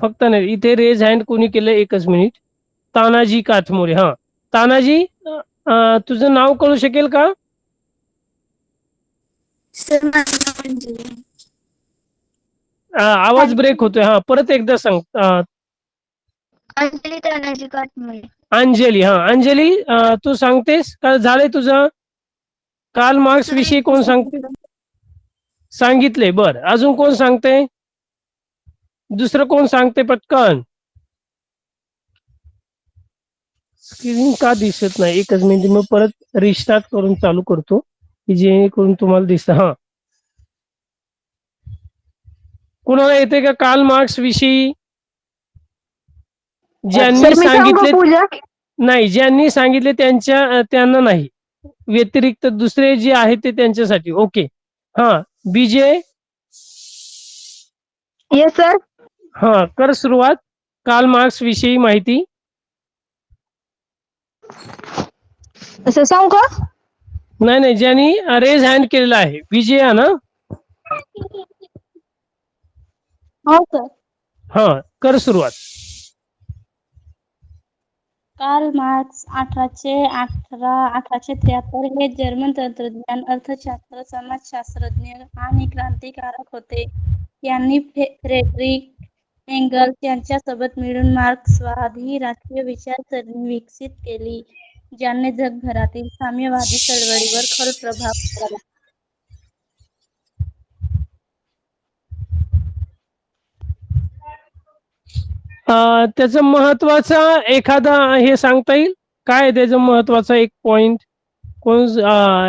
फक्त नाही, इथे रेज हँड कोणी केलं? एकच मिनिट. तानाजी काठमोरे. हा, तानाजी, तुझं नाव कळू शकेल का? आवाज ब्रेक होतोय. हा, परत एकदा सांग. अंजली तानाजी काटमोळे. अंजली. हा, अंजली, तू सांगतेस का झालंय तुझं? काल मार्क्स विषयी कोण सांगते? सांगितले. बर, अजून कोण सांगते? दुसरं कोण सांगते पटकन? स्क्रीन का दिसत नाही? एकच मिनिट, मग परत रिस्टार्ट करून चालू करतो की जेणेकरून तुम्हाला दिसत. हा, कुणाला येते का काल मार्क्स विषयी? ज्यांनी सर मी सांगू सांगितले पूजा? नाही, ज्यांनी सांगितले त्यांना नाही, व्यतिरिक्त दुसरे जे आहेत ते त्यांच्यासाठी. ओके. हा, बीजे. Yes sir. हा, कर सुरुवात. कार्ल मार्क्स विषयी माहिती. असं सांगू का? नाही नाही, ज्यांनी रेज हँड केलेला आहे, विजया ना. हो सर. हा, कर सुरुवात. कार्ल मार्क्स 1873 हे जर्मन तंत्रज्ञान, अर्थशास्त्र, समाजशास्त्रज्ञ आणि क्रांतिकारक होते. यांनी फ्रेडरिक एंगल्स यांच्यासोबत मिळून मार्क्सवाद ही राष्ट्रीय विचारसरणी विकसित केली, ज्याने जगभरातील साम्यवादी चळवळीवर खोल प्रभाव पडला. त्याचं महत्वाचा एखादा हे सांगता येईल काय आहे त्याचं महत्वाचा एक पॉइंट? कोण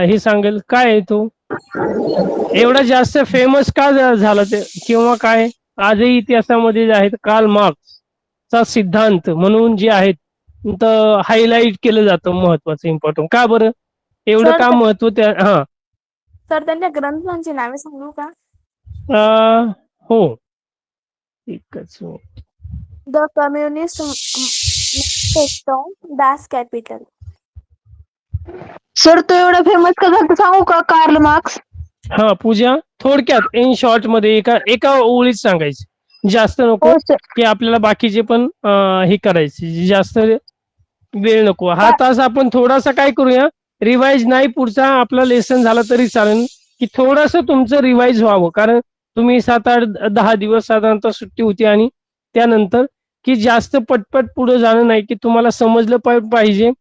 हे सांगेल काय आहे तो? एवढा जास्त फेमस का झाला ते किंवा काय? आजही इतिहासामध्ये जे आहेत कार्ल मार्क्सचा सिद्धांत म्हणून जे आहेत तर हायलाइट केलं जातं, महत्वाचं इम्पॉर्टंट. का बरं एवढं सर का महत्व त्या? हा सर, त्यांच्या ग्रंथांची नावे सांगू का? हो, एकच minute. The communist manifesto, Das capital. Sir तो एवढा फेमस का झाला सांगू का कार्ल मार्क्स? हा पूजा, थोडक्यात इन शॉर्ट मध्ये एका एका ओळीत सांगायची, जास्त नको हो सर. की आपल्याला बाकीचे पण हे करायचे, जास्त वेळ नको. हा तास आपण थोडासा काय करूया, रिवाइज नाही, पुढचा आपला लेसन झाला तरी चालेल, की थोडस तुमचं रिवाइज व्हावं. कारण तुम्ही 7-8-10 दिवस साधारणतः सुट्टी होती आणि त्यानंतर की जास्त पटपट पुढे जाणं नाही, की तुम्हाला समजलं पाहिजे,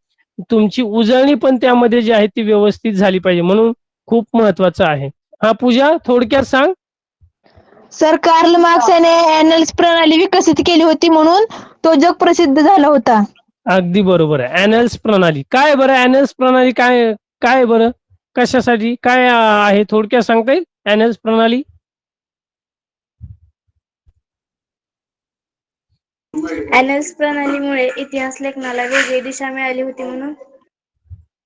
तुमची उजळणी पण त्यामध्ये जी आहे ती व्यवस्थित झाली पाहिजे, म्हणून खूप महत्वाचं आहे. हा पूजा, थोडक्यात सांग. सर कार्ल मार्क्स याने एनल्स प्रणाली विकसित केली होती म्हणून तो जगप्रसिद्ध झाला होता. अगदी बरोबर आहे. ॲनल्स प्रणाली काय बरं? ॲनल्स प्रणाली काय काय बरं? कशासाठी काय आहे थोडक्यात सांगता येईल ॲनल्स प्रणाली? एनएस प्रणालीमुळे इतिहास लेखनाला वेगळी दिशा मिळाली होती म्हणून.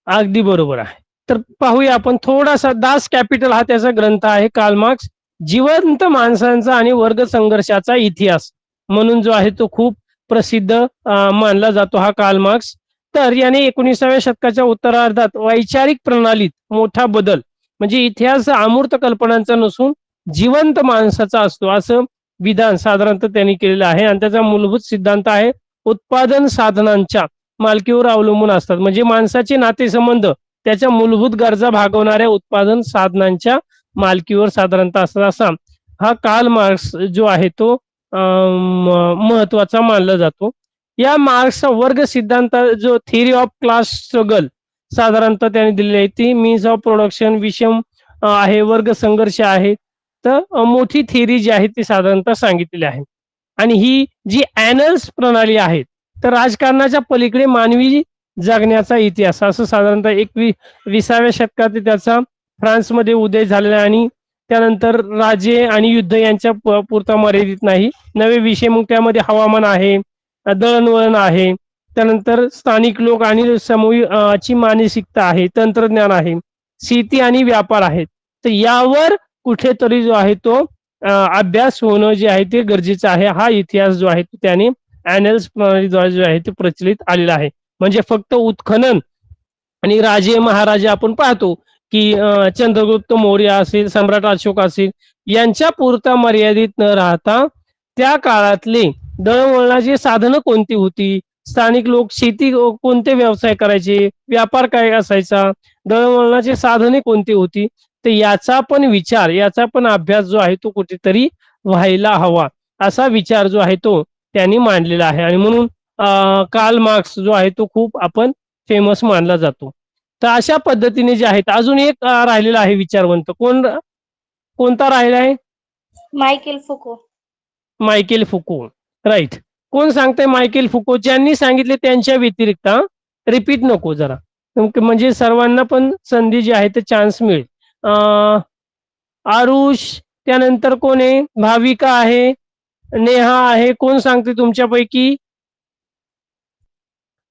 अगदी बरोबर आहे. तर पाहूया आपण थोडासा. दास कॅपिटल हा त्याचा ग्रंथ आहे, कार्ल मार्क्स. जिवंत माणसांचा आणि वर्ग संघर्षाचा इतिहास म्हणून जो आहे तो खूप प्रसिद्ध मानला जातो हा कार्ल मार्क्स. तर याने 19व्या शतकाच्या उत्तरार्धात वैचारिक प्रणालीत मोठा बदल, म्हणजे इतिहास अमूर्त कल्पनांचा नसून जिवंत माणसाचा असतो असं विधान साधारणतः त्यांनी केलेलं आहे. आणि त्याचा मूलभूत सिद्धांत आहे उत्पादन साधनांच्या मालकीवर अवलंबून असतात, म्हणजे माणसाचे नातेसंबंध त्याच्या मूलभूत गरजा भागवणाऱ्या उत्पादन साधनांच्या मालकीवर साधारणतः असतात, असा हा कार्ल मार्क्स जो आहे तो महत्वाचा मानला जातो. या मार्क्सचा वर्ग सिद्धांत जो थिअरी ऑफ क्लास स्ट्रगल साधारणतः त्याने दिलेली आहे, ती मीन्स ऑफ प्रोडक्शन विषम आहे, वर्ग संघर्ष आहे. तर मोठी थिअरी जी आहे ती साधारणतः सांगितलेली आहे. आणि ही जी ॲनल्स प्रणाली आहे तर राजकारणाच्या पलीकडे मानवी जगण्याचा इतिहास, असं साधारणतः 20व्या शतकात त्याचा फ्रान्समध्ये उदय झालेला आहे. आणि त्यानंतर राजे आणि युद्ध यांच्या पुरता मर्यादित नाही, नवे विषय मग त्यामध्ये हवामान आहे, दळणवळण आहे, त्यानंतर स्थानिक लोक आणि समूहाची मानसिकता आहे, तंत्रज्ञान आहे, शेती आणि व्यापार आहेत. तर यावर कुठेतरी जो आहे तो अभ्यास होणं जे आहे ते गरजेचं आहे. हा इतिहास जो आहे त्याने ॲनल्स प्रणालीद्वारे जो आहे ते प्रचलित आलेला आहे. म्हणजे फक्त उत्खनन आणि राजे महाराजे आपण पाहतो की चंद्रगुप्त मौर्य असेल, सम्राट अशोक असेल, यांच्या पुरता मर्यादित न राहता त्या काळातले दळणवळणाची साधनं कोणती होती, स्थानिक लोक शेती कोणते व्यवसाय करायचे, व्यापार काय असायचा, दळणवळणाची साधने कोणती होती, तर याचा पण विचार, याचा पण अभ्यास जो आहे तो कुठेतरी व्हायला हवा, असा विचार जो आहे तो त्यांनी मांडलेला आहे. आणि म्हणून कार्ल मार्क्स जो आहे तो खूप आपण फेमस मानला जातो. तर अशा पद्धतीने जे आहेत, अजून एक राहिलेला आहे विचारवंत, कोणता राहिला आहे? मायकेल फुको. Michael फुको, right. कोण सांगतंय मायकेल फुको? ज्यांनी सांगितले त्यांच्या व्यतिरिक्त, रिपीट नको जरा, म्हणजे सर्वांना पण संधी जी आहे ते चान्स मिळेल. आरुष, त्यानंतर कोण आहे? भाविका आहे, नेहा आहे, कोण सांगते तुमच्यापैकी?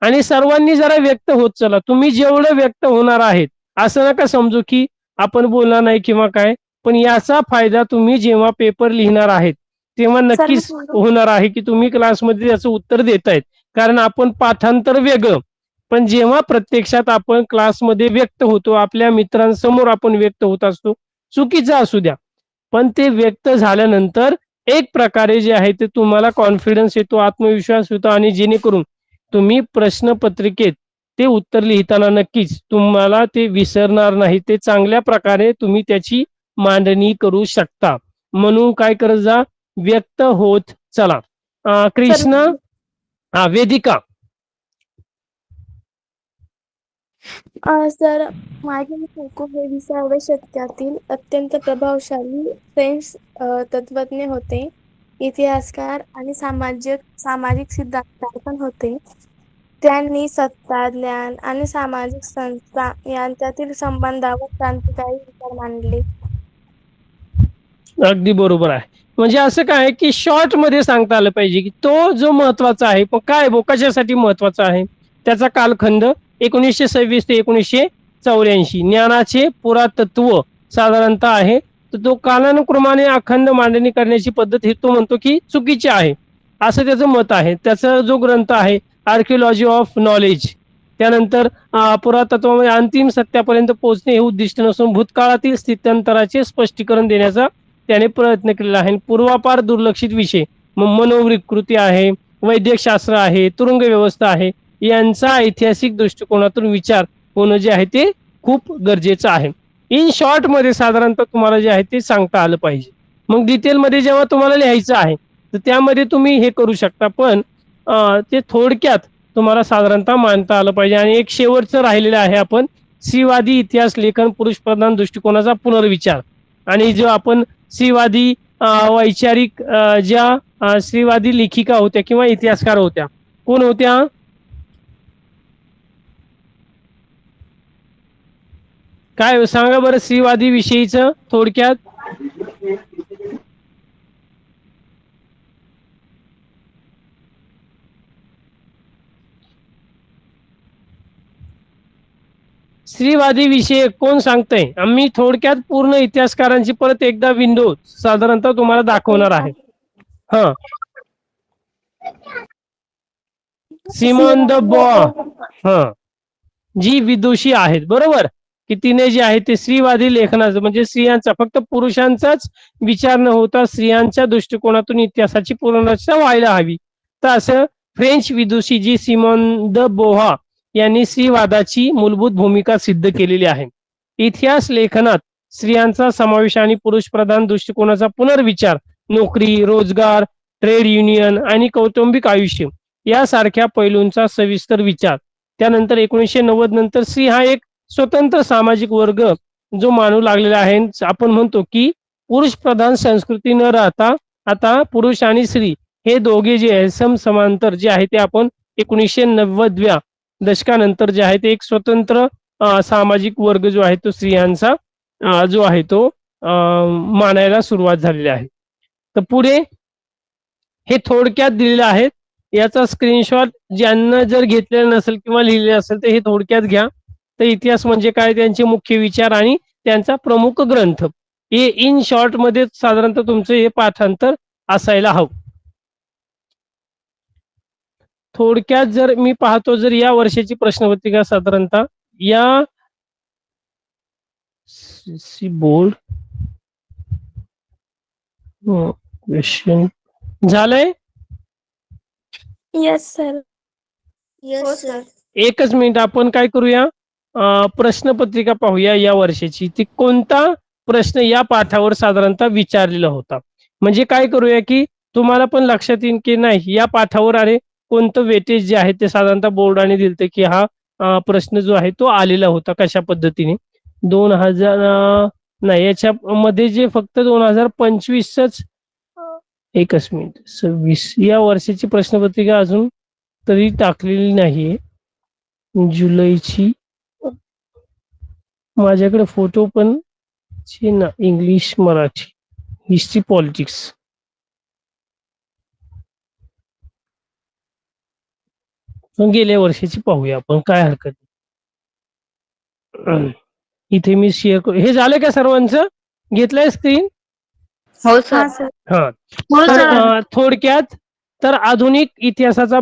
आणि सर्वांनी जरा व्यक्त होत चला. तुम्ही जेवढं व्यक्त होणार आहेत असं नका समजू की आपण बोलणार नाही किंवा काय, पण याचा फायदा तुम्ही जेव्हा पेपर लिहिणार आहेत तेव्हा नक्कीच होणार आहे की तुम्ही क्लासमध्ये त्याचं उत्तर देतायत, कारण आपण पाठांतर वेगळं, पण जेव्हा प्रत्यक्षात आपण क्लासमध्ये व्यक्त होतो, आपल्या मित्रांसमोर आपण व्यक्त होत असतो, चुकीचं असू द्या, पण ते व्यक्त झाल्यानंतर एक प्रकारे जे आहे ते तुम्हाला कॉन्फिडन्स येतो, आत्मविश्वास येतो, आणि जेणेकरून तुम्ही प्रश्नपत्रिकेत ते उत्तर लिहिताना नक्कीच तुम्हाला ते विसरणार नाही, ते चांगल्या प्रकारे तुम्ही त्याची मांडणी करू शकता. म्हणून काय करत जा, व्यक्त होत चला. कृष्ण, वेदिका. सर, मार्टिन फुको हे 20व्या शतकातील अत्यंत प्रभावशाली फ्रेंच तत्वज्ञ होते. इतिहासकार आणि सामाजिक सिद्धांतकार पण होते. त्यांनी सत्ता, ज्ञान आणि सामाजिक संस्था यांच्यातील संबंधावर क्रांतिकारी विचार मांडले. अगदी बरोबर आहे. म्हणजे असं काय की शॉर्ट मध्ये सांगता आलं पाहिजे की तो जो महत्वाचा आहे, पण काय कशासाठी महत्वाचा आहे, त्याचा कालखंड 1926 ते 1984, ज्ञानाचे पुरातत्व साधारणतः आहे, तर तो कालानुक्रमाने अखंड मांडणी करण्याची पद्धत ही तो म्हणतो की चुकीची आहे, असं त्याचं मत आहे. त्याचा जो ग्रंथ आहे आर्किओलॉजी ऑफ नॉलेज, त्यानंतर पुरातत्वामध्ये अंतिम सत्यापर्यंत पोहोचणे हे उद्दिष्ट नसून भूतकाळातील स्थित्यंतराचे स्पष्टीकरण देण्याचा त्याने प्रयत्न केलेला आहे. पूर्वापार दुर्लक्षित विषय मनोविकृती आहे, वैद्यकशास्त्र आहे, तुरुंग व्यवस्था आहे, यांचा ऐतिहासिक दृष्टिकोनातून विचार होणं जे आहे ते खूप गरजेचं आहे. इन शॉर्ट मध्ये साधारणतः तुम्हाला जे आहे ते सांगता आलं पाहिजे. मग डिटेलमध्ये जेव्हा तुम्हाला लिहायचं आहे तर त्यामध्ये तुम्ही हे करू शकता, पण ते थोडक्यात तुम्हाला साधारणतः मांडता आलं पाहिजे. आणि एक शेवटचं राहिलेलं आहे आपण स्त्रीवादी इतिहास लेखन पुरुष प्रधान दृष्टिकोनाचा पुनर्विचार. आणि जो आपण स्त्रीवादी वैचारिक ज्या स्त्रीवादी लेखिका होत्या किंवा इतिहासकार होत्या, कोण होत्या? काय सांगा बरं स्त्रीवादी विषयीचं थोडक्यात. स्त्रीवादी विषय कोण सांगतंय? आम्ही थोडक्यात पूर्ण इतिहासकारांची परत एकदा विंडो साधारणतः तुम्हाला दाखवणार आहे. हा, सिमोन द हा, जी विदुषी आहेत, बरोबर, की तिने जे आहे ते स्त्रीवादी लेखनाचं म्हणजे स्त्रियांचा फक्त पुरुषांचाच विचार न होता स्त्रियांच्या दृष्टिकोनातून इतिहासाची पुनर्रचना व्हायला हवी. तर असं फ्रेंच विदुषी जी सिमोन द बोहा यांनी स्त्रीवादाची मूलभूत भूमिका सिद्ध केलेली आहे. इतिहास लेखनात स्त्रियांचा समावेश आणि पुरुष प्रधान दृष्टिकोनाचा पुनर्विचार, नोकरी, रोजगार, ट्रेड युनियन आणि कौटुंबिक आयुष्य यासारख्या पैलूंचा सविस्तर विचार. त्यानंतर 1990 नंतर स्त्री हा एक स्वतंत्र सामाजिक वर्ग जो मानू लागलेला आहे. आपण म्हणतो की पुरुष प्रधान संस्कृती न राहता आता पुरुष आणि स्त्री हे दोघे जे आहे समांतर जे आहे ते आपण 1990व्या दशकानंतर जे आहे ते एक स्वतंत्र सामाजिक वर्ग जो आहे तो स्त्रियांचा जो आहे तो मानायला सुरुवात झालेली आहे. तर पुढे हे थोडक्यात दिलेले आहेत. याचा स्क्रीनशॉट ज्यांना जर घेतलेला नसेल किंवा लिहिलेला असेल तर हे थोडक्यात घ्या. तर इतिहास म्हणजे काय, त्यांचे मुख्य विचार आणि त्यांचा प्रमुख ग्रंथ, हे इन शॉर्ट मध्ये साधारणतः तुमचं हे पाठांतर असायला हवं. थोडक्यात जर मी पाहतो, जर या वर्षाची प्रश्नपत्रिका साधारणतः या बोर्ड क्वेश्चन झालंय. Yes sir. Yes sir. एकच मिनिट, आपण काय करूया, प्रश्नपत्रिका पाहूया या वर्षाची. ती कोणता प्रश्न या पाठावर साधारणतः विचारलेला होता. म्हणजे काय करूया की तुम्हाला पण लक्षात येईल की नाही या पाठावर अरे कोणतं वेटेज जे आहे ते साधारणतः बोर्डाने दिलते की हा प्रश्न जो आहे तो आलेला होता कशा पद्धतीने. 2000 नाही, याच्यामध्ये जे फक्त 2025च, एकच मिनिट, 26 या वर्षाची प्रश्नपत्रिका अजून तरी टाकलेली नाहीये. जुलैची माझ्याकडे फोटो पण ना, इंग्लिश, मराठी, हिस्ट्री, पॉलिटिक्स. गेल्या वर्षाची पाहूया आपण, काय हरकत नाही. इथे मी शेअर करू. हे झालं का सर्वांचं? घेतलंय स्क्रीन? हो हा सर. सर. हा. हो तर सर. थोडक्यात तर आधुनिक इतिहासाचा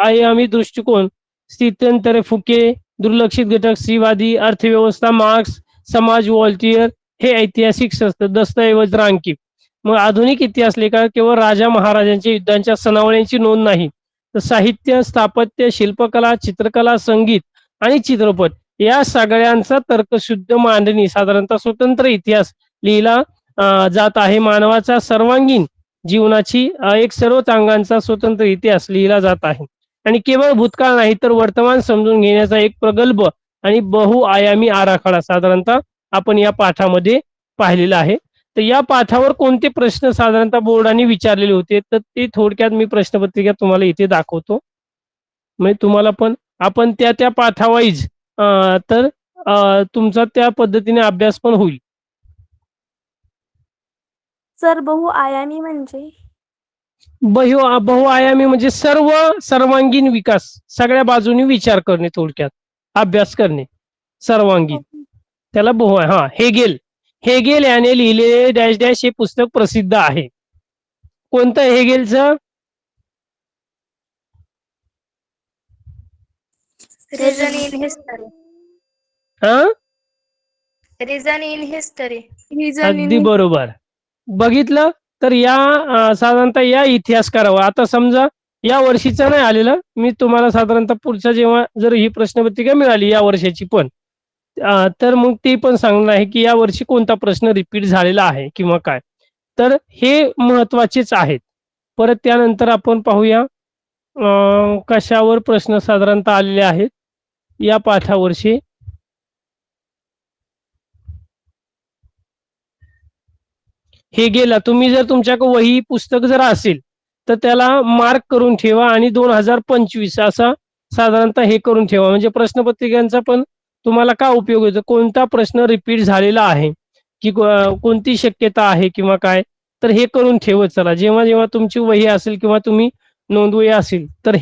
आयामी दृष्टिकोन स्थित्यंतरे फुके, दुर्लक्षित घटक स्त्रीवादी, अर्थव्यवस्था मार्क्स, समाज वॉल्टियर हे ऐतिहासिक दस्तऐवज रांकीव. मग आधुनिक इतिहास लेखा केवळ राजा महाराजांच्या युद्धांच्या सनावळ्यांची नोंद नाही, तर साहित्य, स्थापत्य, शिल्पकला, चित्रकला, संगीत आणि चित्रपट या सगळ्यांचा तर्कशुद्ध मांडणी साधारणतः स्वतंत्र इतिहास लिहिला जात आहे. मानवाचा सर्वांगीण जीवनाची एक सर्व अंगांचा स्वतंत्र इतिहास लिहिला जात आहे आणि केवळ भूतकाळ नाही तर वर्तमान समजून घेण्याचा एक प्रगल्भ आणि बहुआयामी आराखडा साधारणतः आपण या पाठामध्ये पाहिलेला आहे. तर या पाठावर कोणते प्रश्न साधारणतः बोर्डाने विचारलेले होते तर ते थोडक्यात मी प्रश्नपत्रिका तुम्हाला इथे दाखवतो. म्हणजे तुम्हाला पण आपण त्या पाठावाईज तर तुमचा त्या पद्धतीने अभ्यास पण होईल. सर बहुआयामी म्हणजे बहुआयामी म्हणजे सर्वांगीण विकास, सगळ्या बाजूनी विचार करणे, थोडक्यात अभ्यास करणे सर्वांगीण, त्याला हा. हेगेल याने लिहिलेले डॅश डॅश हे पुस्तक प्रसिद्ध आहे. कोणतं हेगेलचं? Reason in history. हा, रिझन इन हिस्टरी. रिझन अगदी इन बरोबर. बघितलं तर या साधारणतः या इतिहासकारावर आता समजा या वर्षीचा नाही आलेला, मी तुम्हाला साधारणतः पुढच्या जेव्हा जर ही प्रश्नपत्रिका मिळाली या वर्षाची पण तर मग ते पण सांगणार आहे की या वर्षी कोणता प्रश्न रिपीट झालेला आहे किंवा काय. तर हे महत्वाचेच आहेत. परत त्यानंतर आपण पाहूया कशावर प्रश्न साधारणतः आलेले आहेत या पाठावरचे. हे गेला तुम्ही जर तुमच्याकडे वही पुस्तक जर असेल तर त्याला मार्क करून ठेवा आणि 2025 असा साधारणतः हे करून ठेवा. म्हणजे प्रश्नपत्रिकांचा पण तुम्हाला काय उपयोग होतो, कोणता प्रश्न रिपीट झालेला आहे की कोणती शक्यता आहे किंवा काय, तर हे करून ठेवत चला. जेव्हा जेव्हा तुमची वही असेल किंवा तुम्ही नोंदवही असेल तर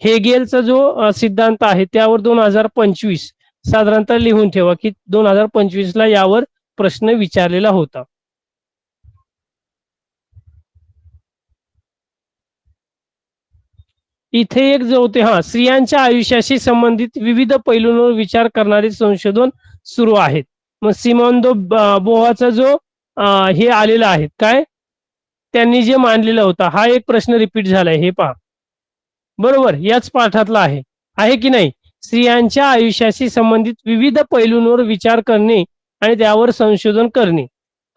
हेगेलचा जो सिद्धांत आहे त्यावर 2025 साधारणतः लिहून ठेवा की 2025 ला यावर प्रश्न विचारलेला होता. इथे एक जो होते स्त्रियांच्या आयुष्याशी संबंधित विविध पैलूंवर विचार करणारे संशोधन सुरू आहेत. मग सिमोन दो बोवाचा जो हे आलेला आहे काय त्यांनी जे मांडलेला होता हा एक प्रश्न रिपीट झालाय. हे पहा बरोबर याच पाठातला आहे की नाही. स्त्रियांच्या आयुष्याशी संबंधित विविध पैलूंवर विचार करणे आणि त्यावर संशोधन करणे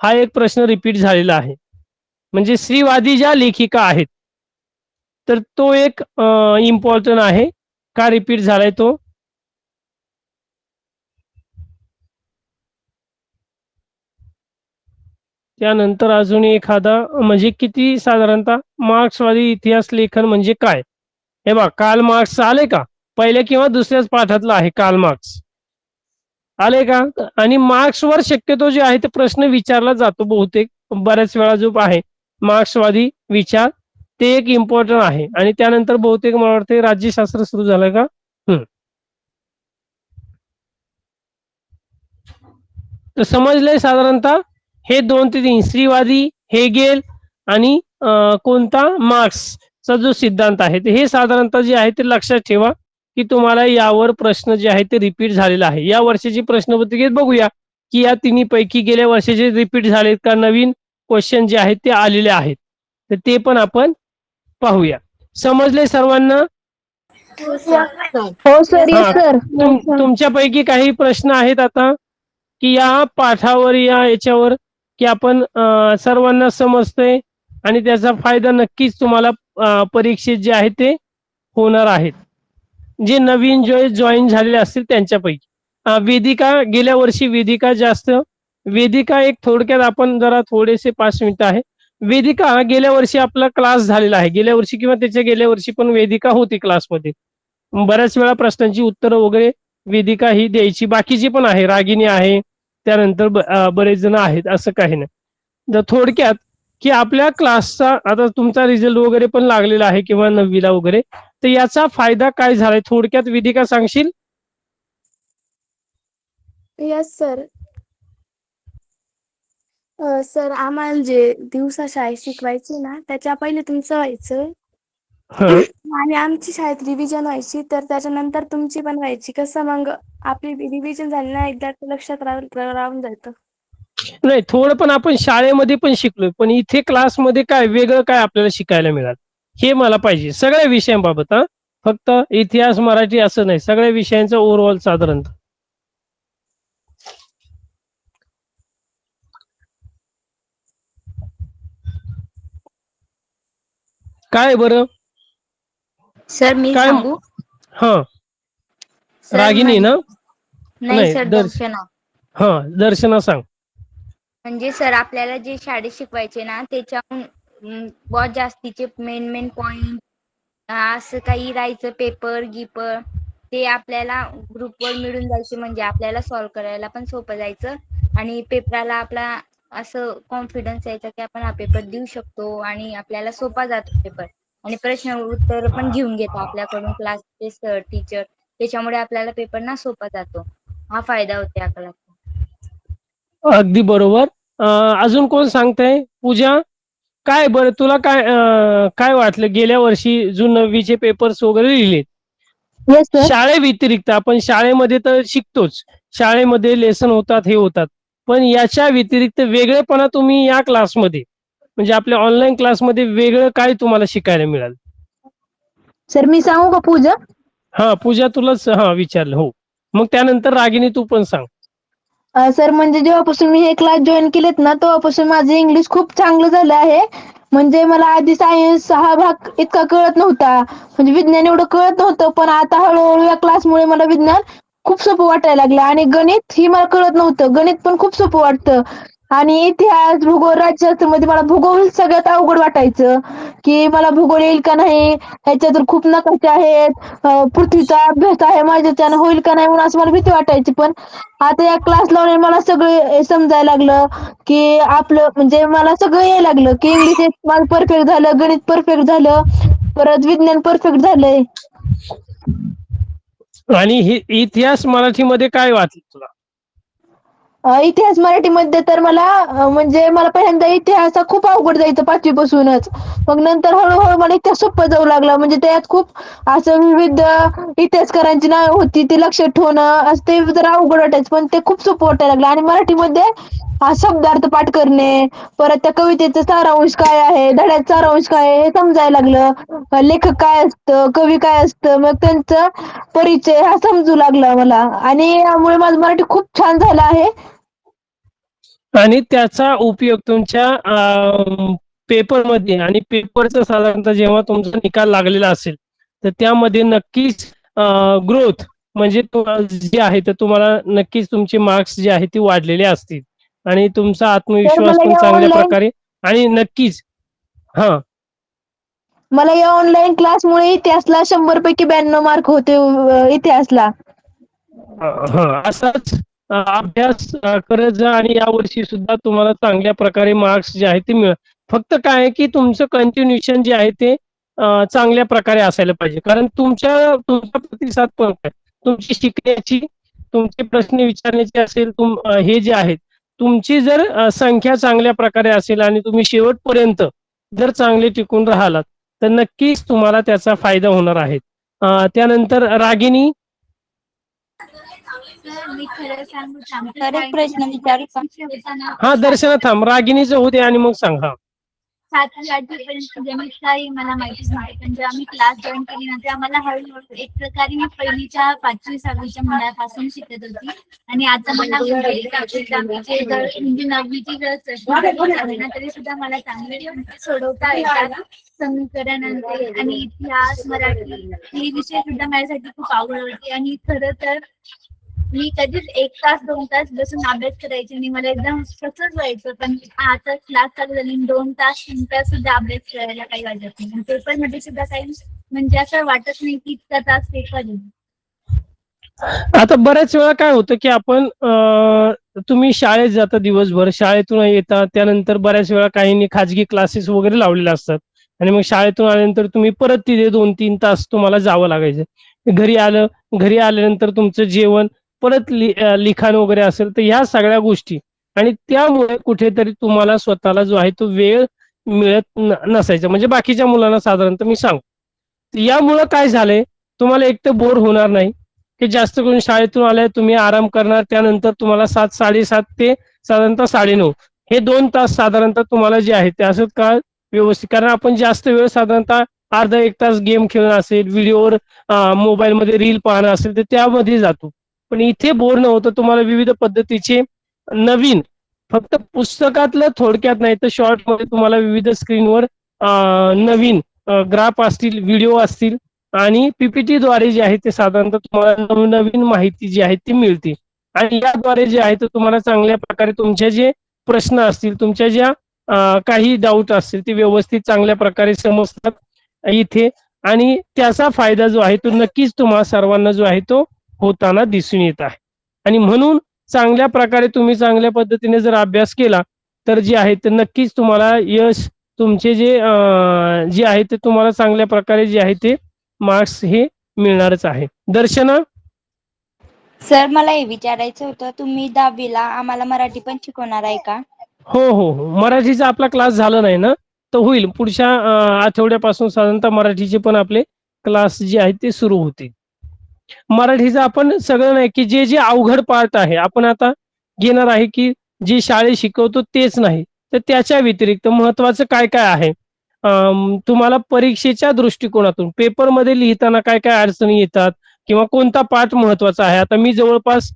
हा एक प्रश्न रिपीट झालेला आहे. म्हणजे स्त्रीवादी ज्या लेखिका आहेत तर तो एक इम्पॉर्टंट आहे. का रिपीट झालाय तो, त्यानंतर अजून एखादा म्हणजे किती साधारणतः मार्क्सवादी इतिहास लेखन म्हणजे काय. हे बघा कार्ल मार्क्स आले का, पहिल्या किंवा दुसऱ्याच पाठातला आहे कार्ल मार्क्स आले का. आणि मार्क्सवर शक्यतो जे आहे ते प्रश्न विचारला जातो बहुतेक बऱ्याच वेळा जो आहे मार्क्सवादी विचार ते एक इम्पॉर्टंट आहे. आणि त्यानंतर बहुतेक मला वाटते राज्यशास्त्र सुरू झालं का. तर समजलंय साधारणतः हे 2 ते 3 स्त्रीवादी, हेगेल आणि कोणता मार्क्सचा जो सिद्धांत आहे हे साधारणतः जे आहे ते लक्षात ठेवा की तुम्हाला यावर प्रश्न जे आहे ते रिपीट झालेला आहे. या वर्षाची प्रश्नपत्रिकेत बघूया की या तिन्ही पैकी गेल्या वर्षाचे रिपीट झालेत का नवीन क्वेश्चन जे आहेत ते आलेले आहेत. तर ते पण आपण पाहूया. समजले सर्वांना. हो सर. सर. तुमच्यापैकी काही प्रश्न आहेत आता की या पाठावर या याच्यावर की आपण सर्वांना समजतंय आणि त्याचा फायदा नक्कीच तुम्हाला परीक्षेत जे आहे ते होणार आहेत. जे नवीन जॉईन झालेले असतील त्यांच्यापैकी वेदिका गेल्या वर्षी वेदिका जास्त वेदिका एक थोडक्यात आपण जरा थोडेसे 5 मिनिटं आहे. वेदिका गेल्या वर्षी आपला क्लास झालेला आहे. गेल्या वर्षी किंवा त्याच्या गेल्या वर्षी पण वेदिका होती क्लासमध्ये. बऱ्याच वेळा प्रश्नांची उत्तरं वगैरे वेदिका ही द्यायची. बाकीची पण आहे, रागिनी आहे, त्यानंतर बरेच जण आहेत, असं काही नाही. तर थोडक्यात की आपल्या क्लासचा आता तुमचा रिझल्ट वगैरे पण लागलेला आहे किंवा 9वीला वगैरे, तर याचा फायदा काय झालाय थोडक्यात वेदिका सांगशील. Yes sir. सर आम्हाला जे दिवसा शाळेत शिकवायचे ना त्याच्या पहिले तुमचं व्हायचं हा आणि आमची शाळेत रिव्हिजन व्हायची तर त्याच्यानंतर तुमची पण व्हायची. कसं मग आपली रिव्हिजन झाली ना एकदा लक्षात राहून जातं. नाही, थोडं पण आपण शाळेमध्ये पण शिकलोय, पण इथे क्लासमध्ये काय वेगळं काय आपल्याला शिकायला मिळालं हे मला पाहिजे सगळ्या विषयांबाबत. हा फक्त इतिहास मराठी असं नाही, सगळ्या विषयांचं ओव्हरऑल साधारणतः. काय बरं सर मी काय? सांगू? हा सर रागिनी ना? नाही सर, दर्शना. हा दर्शना सांग. म्हणजे सर आपल्याला जे शाळेत शिकवायचे ना त्याच्याहून बहुत जास्तीचे मेन पॉइंट असं काही राहायचं, पेपर गिपर ते आपल्याला ग्रुपवर मिळून जायचे, म्हणजे आपल्याला सॉल्व्ह करायला पण सोपं जायचं आणि पेपराला आपला असं कॉन्फिडन्स यायचा की आपण हा पेपर देऊ शकतो आणि आपल्याला सोपा जातो पेपर. आणि प्रश्न उत्तर पण घेऊन घेतो आपल्याकडून क्लासचे सर टीचर, त्याच्यामुळे आपल्याला पेपर ना सोपा जातो. हा फायदा होतो या क्लास. अगदी बरोबर. अजून कोण सांगताय? पूजा, काय बरं तुला काय काय वाटलं गेल्या वर्षी जो 9वीचे पेपर्स वगैरे लिहिले येस सर. शाळेव्यतिरिक्त? आपण शाळेमध्ये तर शिकतोच, शाळेमध्ये लेसन होतात हे होतात, पण याच्या व्यतिरिक्त वेगळेपणा तुम्ही या क्लासमध्ये म्हणजे आपल्या ऑनलाईन क्लासमध्ये वेगळं काय तुम्हाला शिकायला मिळालं? सर मी सांगू का पूजा? हा पूजा तुलाच विचारलं. हो, मग त्यानंतर रागिनी तू पण सांग. सर म्हणजे जेव्हापासून मी हे क्लास जॉईन केलेत ना तेव्हापासून माझं इंग्लिश खूप चांगलं झालं आहे. म्हणजे मला आधी सायन्स हा भाग इतका कळत नव्हता, म्हणजे विज्ञान एवढं कळत नव्हतं, पण आता हळूहळू या क्लासमुळे मला विज्ञान खूप सोपं वाटायला लागलं आणि गणित ही मला कळत नव्हतं, गणित पण खूप सोपं वाटतं. आणि इतिहास, भूगोल, राज्यशास्त्रामध्ये मला भूगोल सगळ्यात अवघड वाटायचं की मला भूगोल येईल का नाही, ह्याच्या तर खूप नकाशे आहेत, पृथ्वीचा अभ्यास आहे माझ्याच्यानं होईल का नाही म्हणून असं मला भीती वाटायची. पण आता या क्लास लावल्याने मला सगळे समजायला लागलं की आपलं म्हणजे मला सगळं यायला लागलं की इंग्लिश माझं परफेक्ट झालं, गणित परफेक्ट झालं, परत विज्ञान परफेक्ट झालंय. आणि हे इतिहास मराठीमध्ये काय वाटलं तुला? इतिहास मराठीमध्ये तर मला म्हणजे मला पहिल्यांदा इतिहास हा खूप अवघड जायचं 5वी पासूनच, मग नंतर हळूहळू मला इतिहास सोपं जाऊ लागला. म्हणजे त्यात खूप असं विविध इतिहासकारांची नाव होती ती लक्षात ठेवणं असं ते जरा अवघड वाटायचं, पण ते खूप सोपं वाटायला लागलं. आणि मराठीमध्ये शब्दार्थ पाठ करणे, परत त्या कवितेचा सारांश काय आहे, धड्याचा सारांश काय आहे हे समजायला लागलं, लेखक काय असतं, कवी काय असतं, मग त्यांचा परिचय हा समजू लागला मला आणि यामुळे माझं मराठी खूप छान झालं आहे. आणि त्याचा उपयोग तुमच्या पेपरमध्ये आणि पेपरचा साधारणतः जेव्हा तुमचा निकाल लागलेला असेल तर त्यामध्ये नक्कीच ग्रोथ म्हणजे जे आहे तर तुम्हाला नक्कीच तुमचे मार्क्स जे आहेत ते वाढलेले असतील आणि तुमचा तर आत्मविश्वास पण चांगल्या प्रकारे आणि नक्कीच हा मला या ऑनलाईन क्लासमुळे इतिहासला 100 पैकी 92 मार्क होते इतिहासला. असाच अभ्यास करत जा आणि यावर्षी सुद्धा तुम्हाला चांगल्या प्रकारे मार्क्स जे आहेत ते मिळ. फक्त काय आहे की तुमचं कंटिन्युएशन जे आहे ते चांगल्या प्रकारे असायला पाहिजे, कारण तुमचा प्रतिसाद पण आहे तुमची शिकण्याची, तुमचे प्रश्न विचारण्याची असेल, हे जे आहेत तुमची जर संख्या चांगल्या प्रकारे असेल आणि तुम्ही शेवटपर्यंत जर चांगले टिकून राहिलात तर नक्कीच तुम्हाला त्याचा फायदा होणार आहे. त्यानंतर रागिनी. सर मी खरं सांगू सर एक प्रश्न विचारू का? हा दर्शना थांब, रागिनीचं होऊ दे आणि मग सांग. हा 7वी 8वी पर्यंत गणित काही मला माहितीच नव्हतं, पण जेव्हा मी क्लास जॉईन केली ना तेव्हा मला हळूहळू एक प्रकारे मी पहिलीच्या 5वी 6वीच्या मुलापासून शिकत होती आणि आता मला म्हणजे 9वीची जर प्रश्न झाले ना तरी सुद्धा मला चांगले सोडवता येतात. समीकरण आणि इतिहास मराठी हे विषय सुद्धा माझ्यासाठी खूप आवड होती आणि खरं तर मी कधीच 1 तास 2 तास बसून अभ्यास करायचे नाही, मला एकदम कसंच व्हायचं. पण आता क्लास चालू झाली 2 तास 3 तास सुद्धा अभ्यास करायला काही वाटत नाही. पेपर मध्ये सुद्धा काही म्हणजे असं वाटत नाही की इतका तास पेपर आहे. आता बऱ्याच वेळा काय होतं की आपण तुम्ही शाळेत जाता, दिवसभर शाळेतून येता, त्यानंतर बऱ्याच वेळा काहींनी खाजगी क्लासेस वगैरे लावलेले असतात आणि मग शाळेतून आल्यानंतर तुम्ही परत तिथे 2-3 तास तुम्हाला जावं लागायचं. घरी आल्यानंतर तुमचं जेवण, परत लिखाण वगैरे असेल तर ह्या सगळ्या गोष्टी आणि त्यामुळे कुठेतरी तुम्हाला स्वतःला जो आहे तो वेळ मिळत नसायचा, म्हणजे बाकीच्या मुलांना साधारणतः मी सांगतो. यामुळं काय झालंय, तुम्हाला एक तर बोर होणार नाही, की जास्त करून शाळेतून आल्यावर तुम्ही आराम करणार, त्यानंतर तुम्हाला 7, 7:30 ते साधारणतः 9:30 हे 2 तास साधारणतः तुम्हाला जे आहे ते असं का व्यवस्थित, कारण आपण जास्त वेळ साधारणतः अर्धा 1 तास गेम खेळणं असेल, व्हिडिओवर मोबाईलमध्ये रील पाहणं असेल तर त्यामध्ये जातो. पण इथे बोर न होतं तुम्हाला विविध पद्धतीचे नवीन, फक्त पुस्तकातलं थोडक्यात नाही तर शॉर्टमध्ये तुम्हाला विविध स्क्रीनवर नवीन ग्राफ असतील, व्हिडिओ असतील आणि पीपीटीद्वारे जे आहे ते साधारणतः तुम्हाला नवनवीन माहिती जी आहे ती मिळते. आणि याद्वारे जे आहे ते तुम्हाला चांगल्या प्रकारे तुमचे जे प्रश्न असतील, तुमच्या ज्या काही डाऊट असतील ते व्यवस्थित चांगल्या प्रकारे समजतात इथे. आणि त्याचा फायदा जो आहे तो नक्कीच तुम्हा सर्वांना जो आहे तो होताना दिसून येत आहे. आणि म्हणून चांगल्या प्रकारे तुम्ही चांगल्या पद्धतीने जर अभ्यास केला तर जे आहे ते नक्कीच तुम्हाला यश, तुमचे जे आहे ते तुम्हाला चांगल्या प्रकारे जे आहे ते मार्क्स हे मिळणारच आहे. दर्शना, सर मला हे विचारायचं होतं, तुम्ही 10वीला आम्हाला मराठी पण शिकवणार आहे का? हो, मराठीचा आपला क्लास झाला नाही ना, तर होईल पुढच्या आठवड्यापासून साधारणतः मराठीचे पण आपले क्लास जे आहेत ते सुरू होतील. मराठीचं आपण सगळं नाही, की जे अवघड पार्ट आहे आपण आता घेणार आहे, की जे शाळेत शिकवतो तेच नाही, तर त्याच्या व्यतिरिक्त महत्वाचं काय काय आहे, तुम्हाला परीक्षेच्या दृष्टिकोनातून पेपरमध्ये लिहिताना काय काय अडचणी येतात किंवा कोणता पाठ महत्वाचा आहे. आता मी जवळपास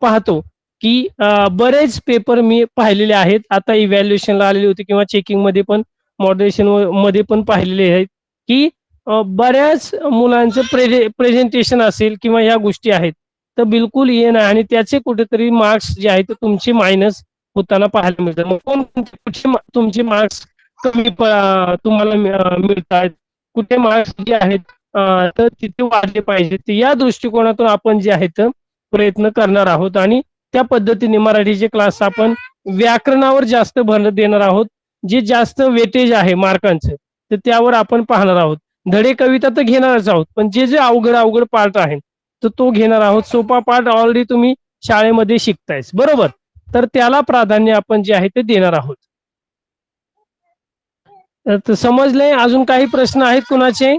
पाहतो की बरेच पेपर मी पाहिलेले आहेत, आता इव्हॅल्युएशनला आलेली होती किंवा चेकिंग मध्ये पण, मॉडरेशन मध्ये पण पाहिलेले आहेत, की बऱ्याच मुलांचं प्रेझेंटेशन असेल किंवा या गोष्टी आहेत तर बिलकुल ये नाही आणि त्याचे कुठेतरी मार्क्स जे आहेत ते तुमचे मायनस होताना पाहायला मिळतात. मग कुठे तुमचे मार्क्स कमी तुम्हाला मिळतात, कुठे मार्क्स जे आहेत तर तिथे वाढले पाहिजेत, या दृष्टिकोनातून आपण जे आहेत प्रयत्न करणार आहोत. आणि त्या पद्धतीने मराठीचे क्लास आपण व्याकरणावर जास्त भर देणार आहोत, जे जास्त वेटेज आहे मार्कांचं तर त्यावर आपण पाहणार आहोत. धडे कविता तर घेणारच आहोत, पण जे अवघड पार्ट आहे तर तो घेणार आहोत. सोपा पार्ट ऑलरेडी तुम्ही शाळेमध्ये शिकतायच, बरोबर, तर त्याला प्राधान्य आपण जे आहे ते देणार आहोत. तर समजलंय? अजून काही प्रश्न आहेत कुणाचे?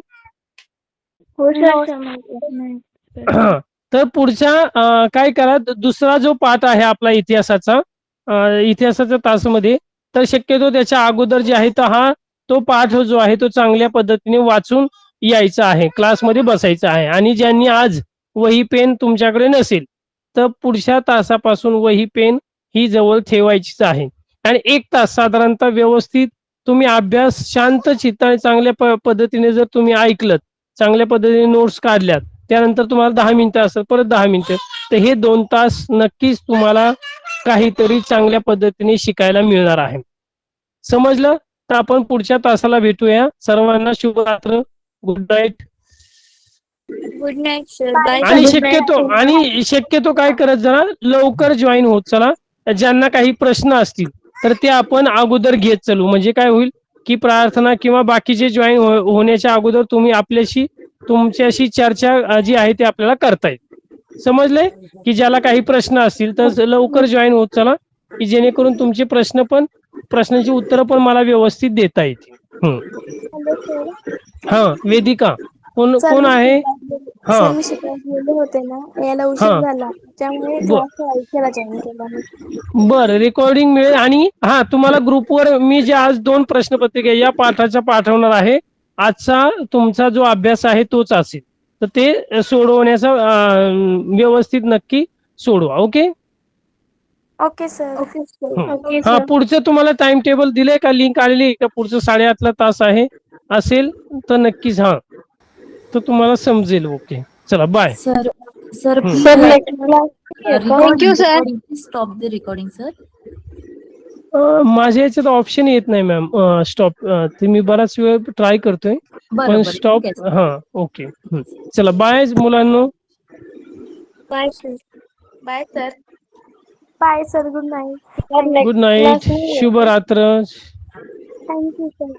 हो No, सर, तर पुढच्या काय करा, दुसरा जो पाठ आहे आपला इतिहासाचा, इतिहासाच्या तासामध्ये तर शक्यतो त्याच्या अगोदर जे आहे तर तो पाठ जो आहे तो चांगल्या पद्धतीने वाचून यायचा आहे, क्लासमध्ये बसायचा आहे. आणि ज्यांनी आज वही पेन तुमच्याकडे नसेल तर पुढच्या तासापासून वही पेन ही जवळ ठेवायचीच आहे. आणि 1 तास साधारणतः व्यवस्थित तुम्ही अभ्यास शांत चित्ताने चांगल्या पद्धतीने जर तुम्ही ऐकलत, चांगल्या पद्धतीने नोट्स काढल्यात, त्यानंतर तुम्हाला 10 मिनिटं असेल परत 10 मिनिटं, तर हे 2 तास नक्कीच तुम्हाला काहीतरी चांगल्या पद्धतीने शिकायला मिळणार आहे. समजलं? तर आपण पुढच्या तासाला भेटूया. सर्वांना शुभरात्र, good night. Good night sir, bye आणि सर. शक्यतो काय करत जरा लवकर जॉईन होत चला. ज्यांना काही प्रश्न असतील तर ते आपण अगोदर घेत चलू, म्हणजे काय होईल की प्रार्थना किंवा बाकीचे जॉईन होण्याच्या अगोदर तुम्ही तुमच्याशी चर्चा जी आहे ती आपल्याला करता येईल. समजले? की ज्याला काही प्रश्न असतील तर लवकर जॉईन होत चला, की जेणेकरून तुमचे प्रश्नांची उत्तरं पण मला व्यवस्थित देता येतील. Hello sir. हा, वेदिका, कोण सर कोण मी आहे? हा सर मी शिकवायला गेले होते ना, यायला हा, उशीर झाला त्यामुळे क्लास ऐकायला जॉईन केला मी. बरं, रेकॉर्डिंग मिळेल. आणि तुम्हाला ग्रुपवर मी जे आज 2 प्रश्नपत्रिका या पाठाच्या पाठवणार आहे. आजचा तुमचा जो अभ्यास आहे तोच असेल, तर ते सोडवण्याचा व्यवस्थित नक्की सोडवा. ओके. Okay sir. पुढचं तुम्हाला टाइम टेबल दिलंय का, लिंक आलेली आहे का? पुढचं 8:30 तास आहे असेल तर नक्कीच तर तुम्हाला समजेल. ओके, चला bye. Sir sir sir next class Thank you, sir. Stop the recording sir. माझ्या याच्यात ऑप्शन येत नाही मॅम स्टॉप. ते मी बराच वेळ ट्राय करतोय पण बरं स्टॉप. ठीक आहे. ओके. चला बाय मुलांनो. Bye sir. Bye sir. Bye sir, good night. Good night, शुभरात्र. Thank you sir.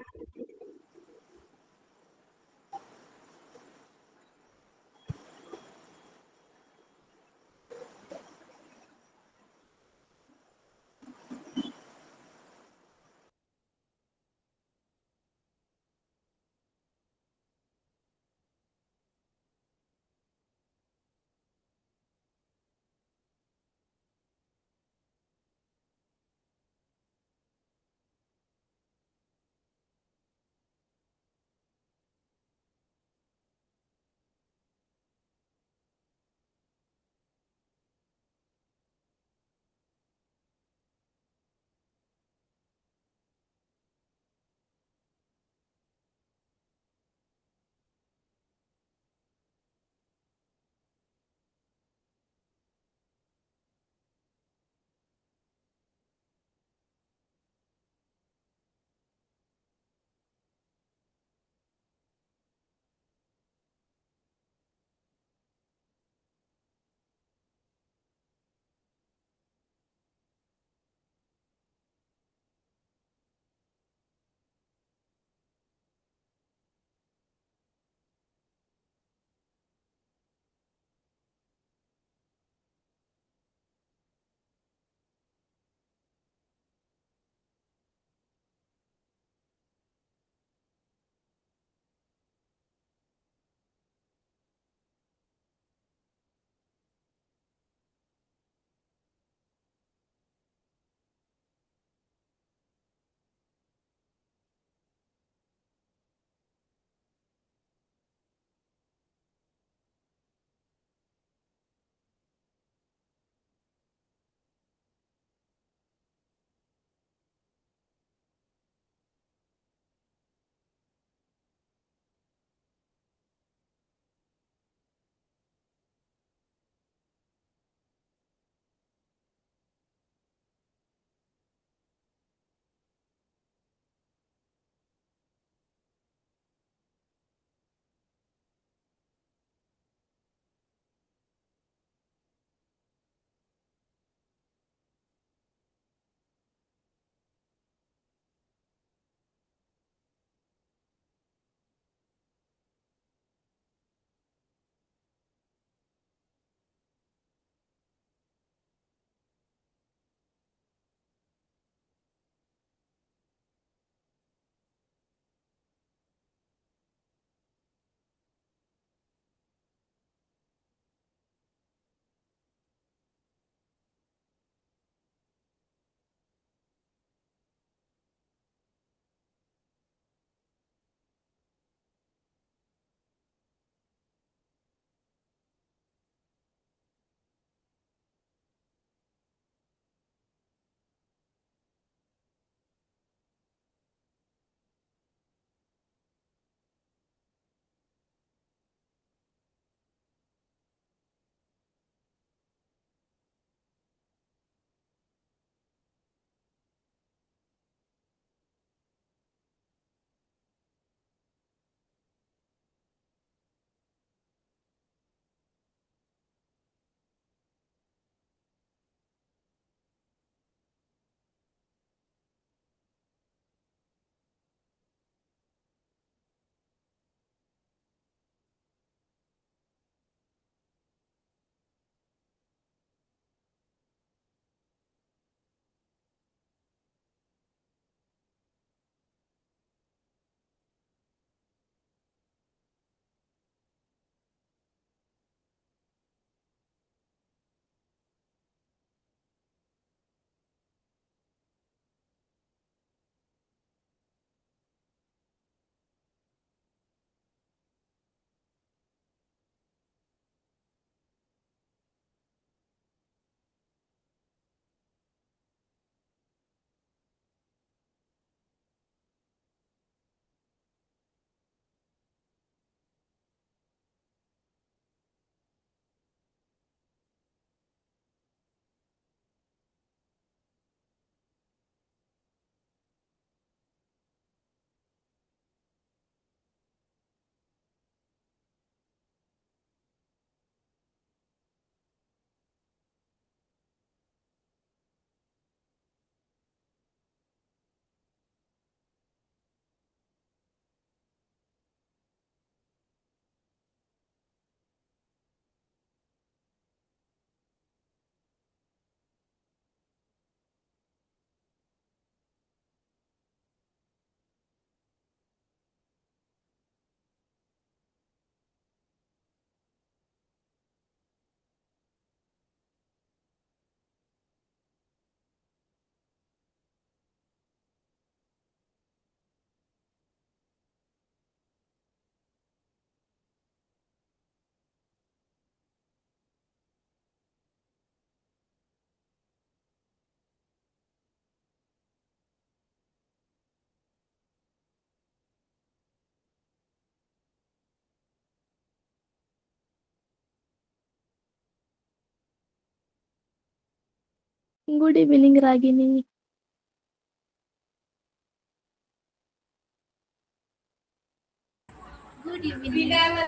Good evening Ragini. Good evening.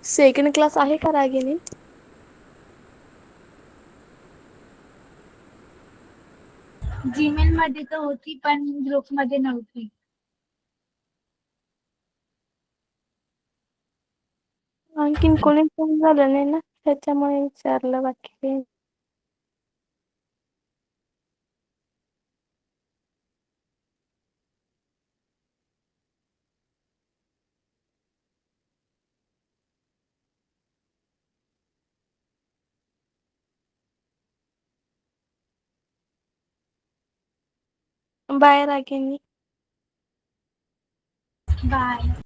Second class आहे का रागिनी? जीमेल मध्ये तर होती पण ग्रुप मध्ये नव्हती. आणखीन कोणी फोन झालं नाही ना, त्याच्यामुळे विचारलं. बाकी काही बाय रागिनी. बाय.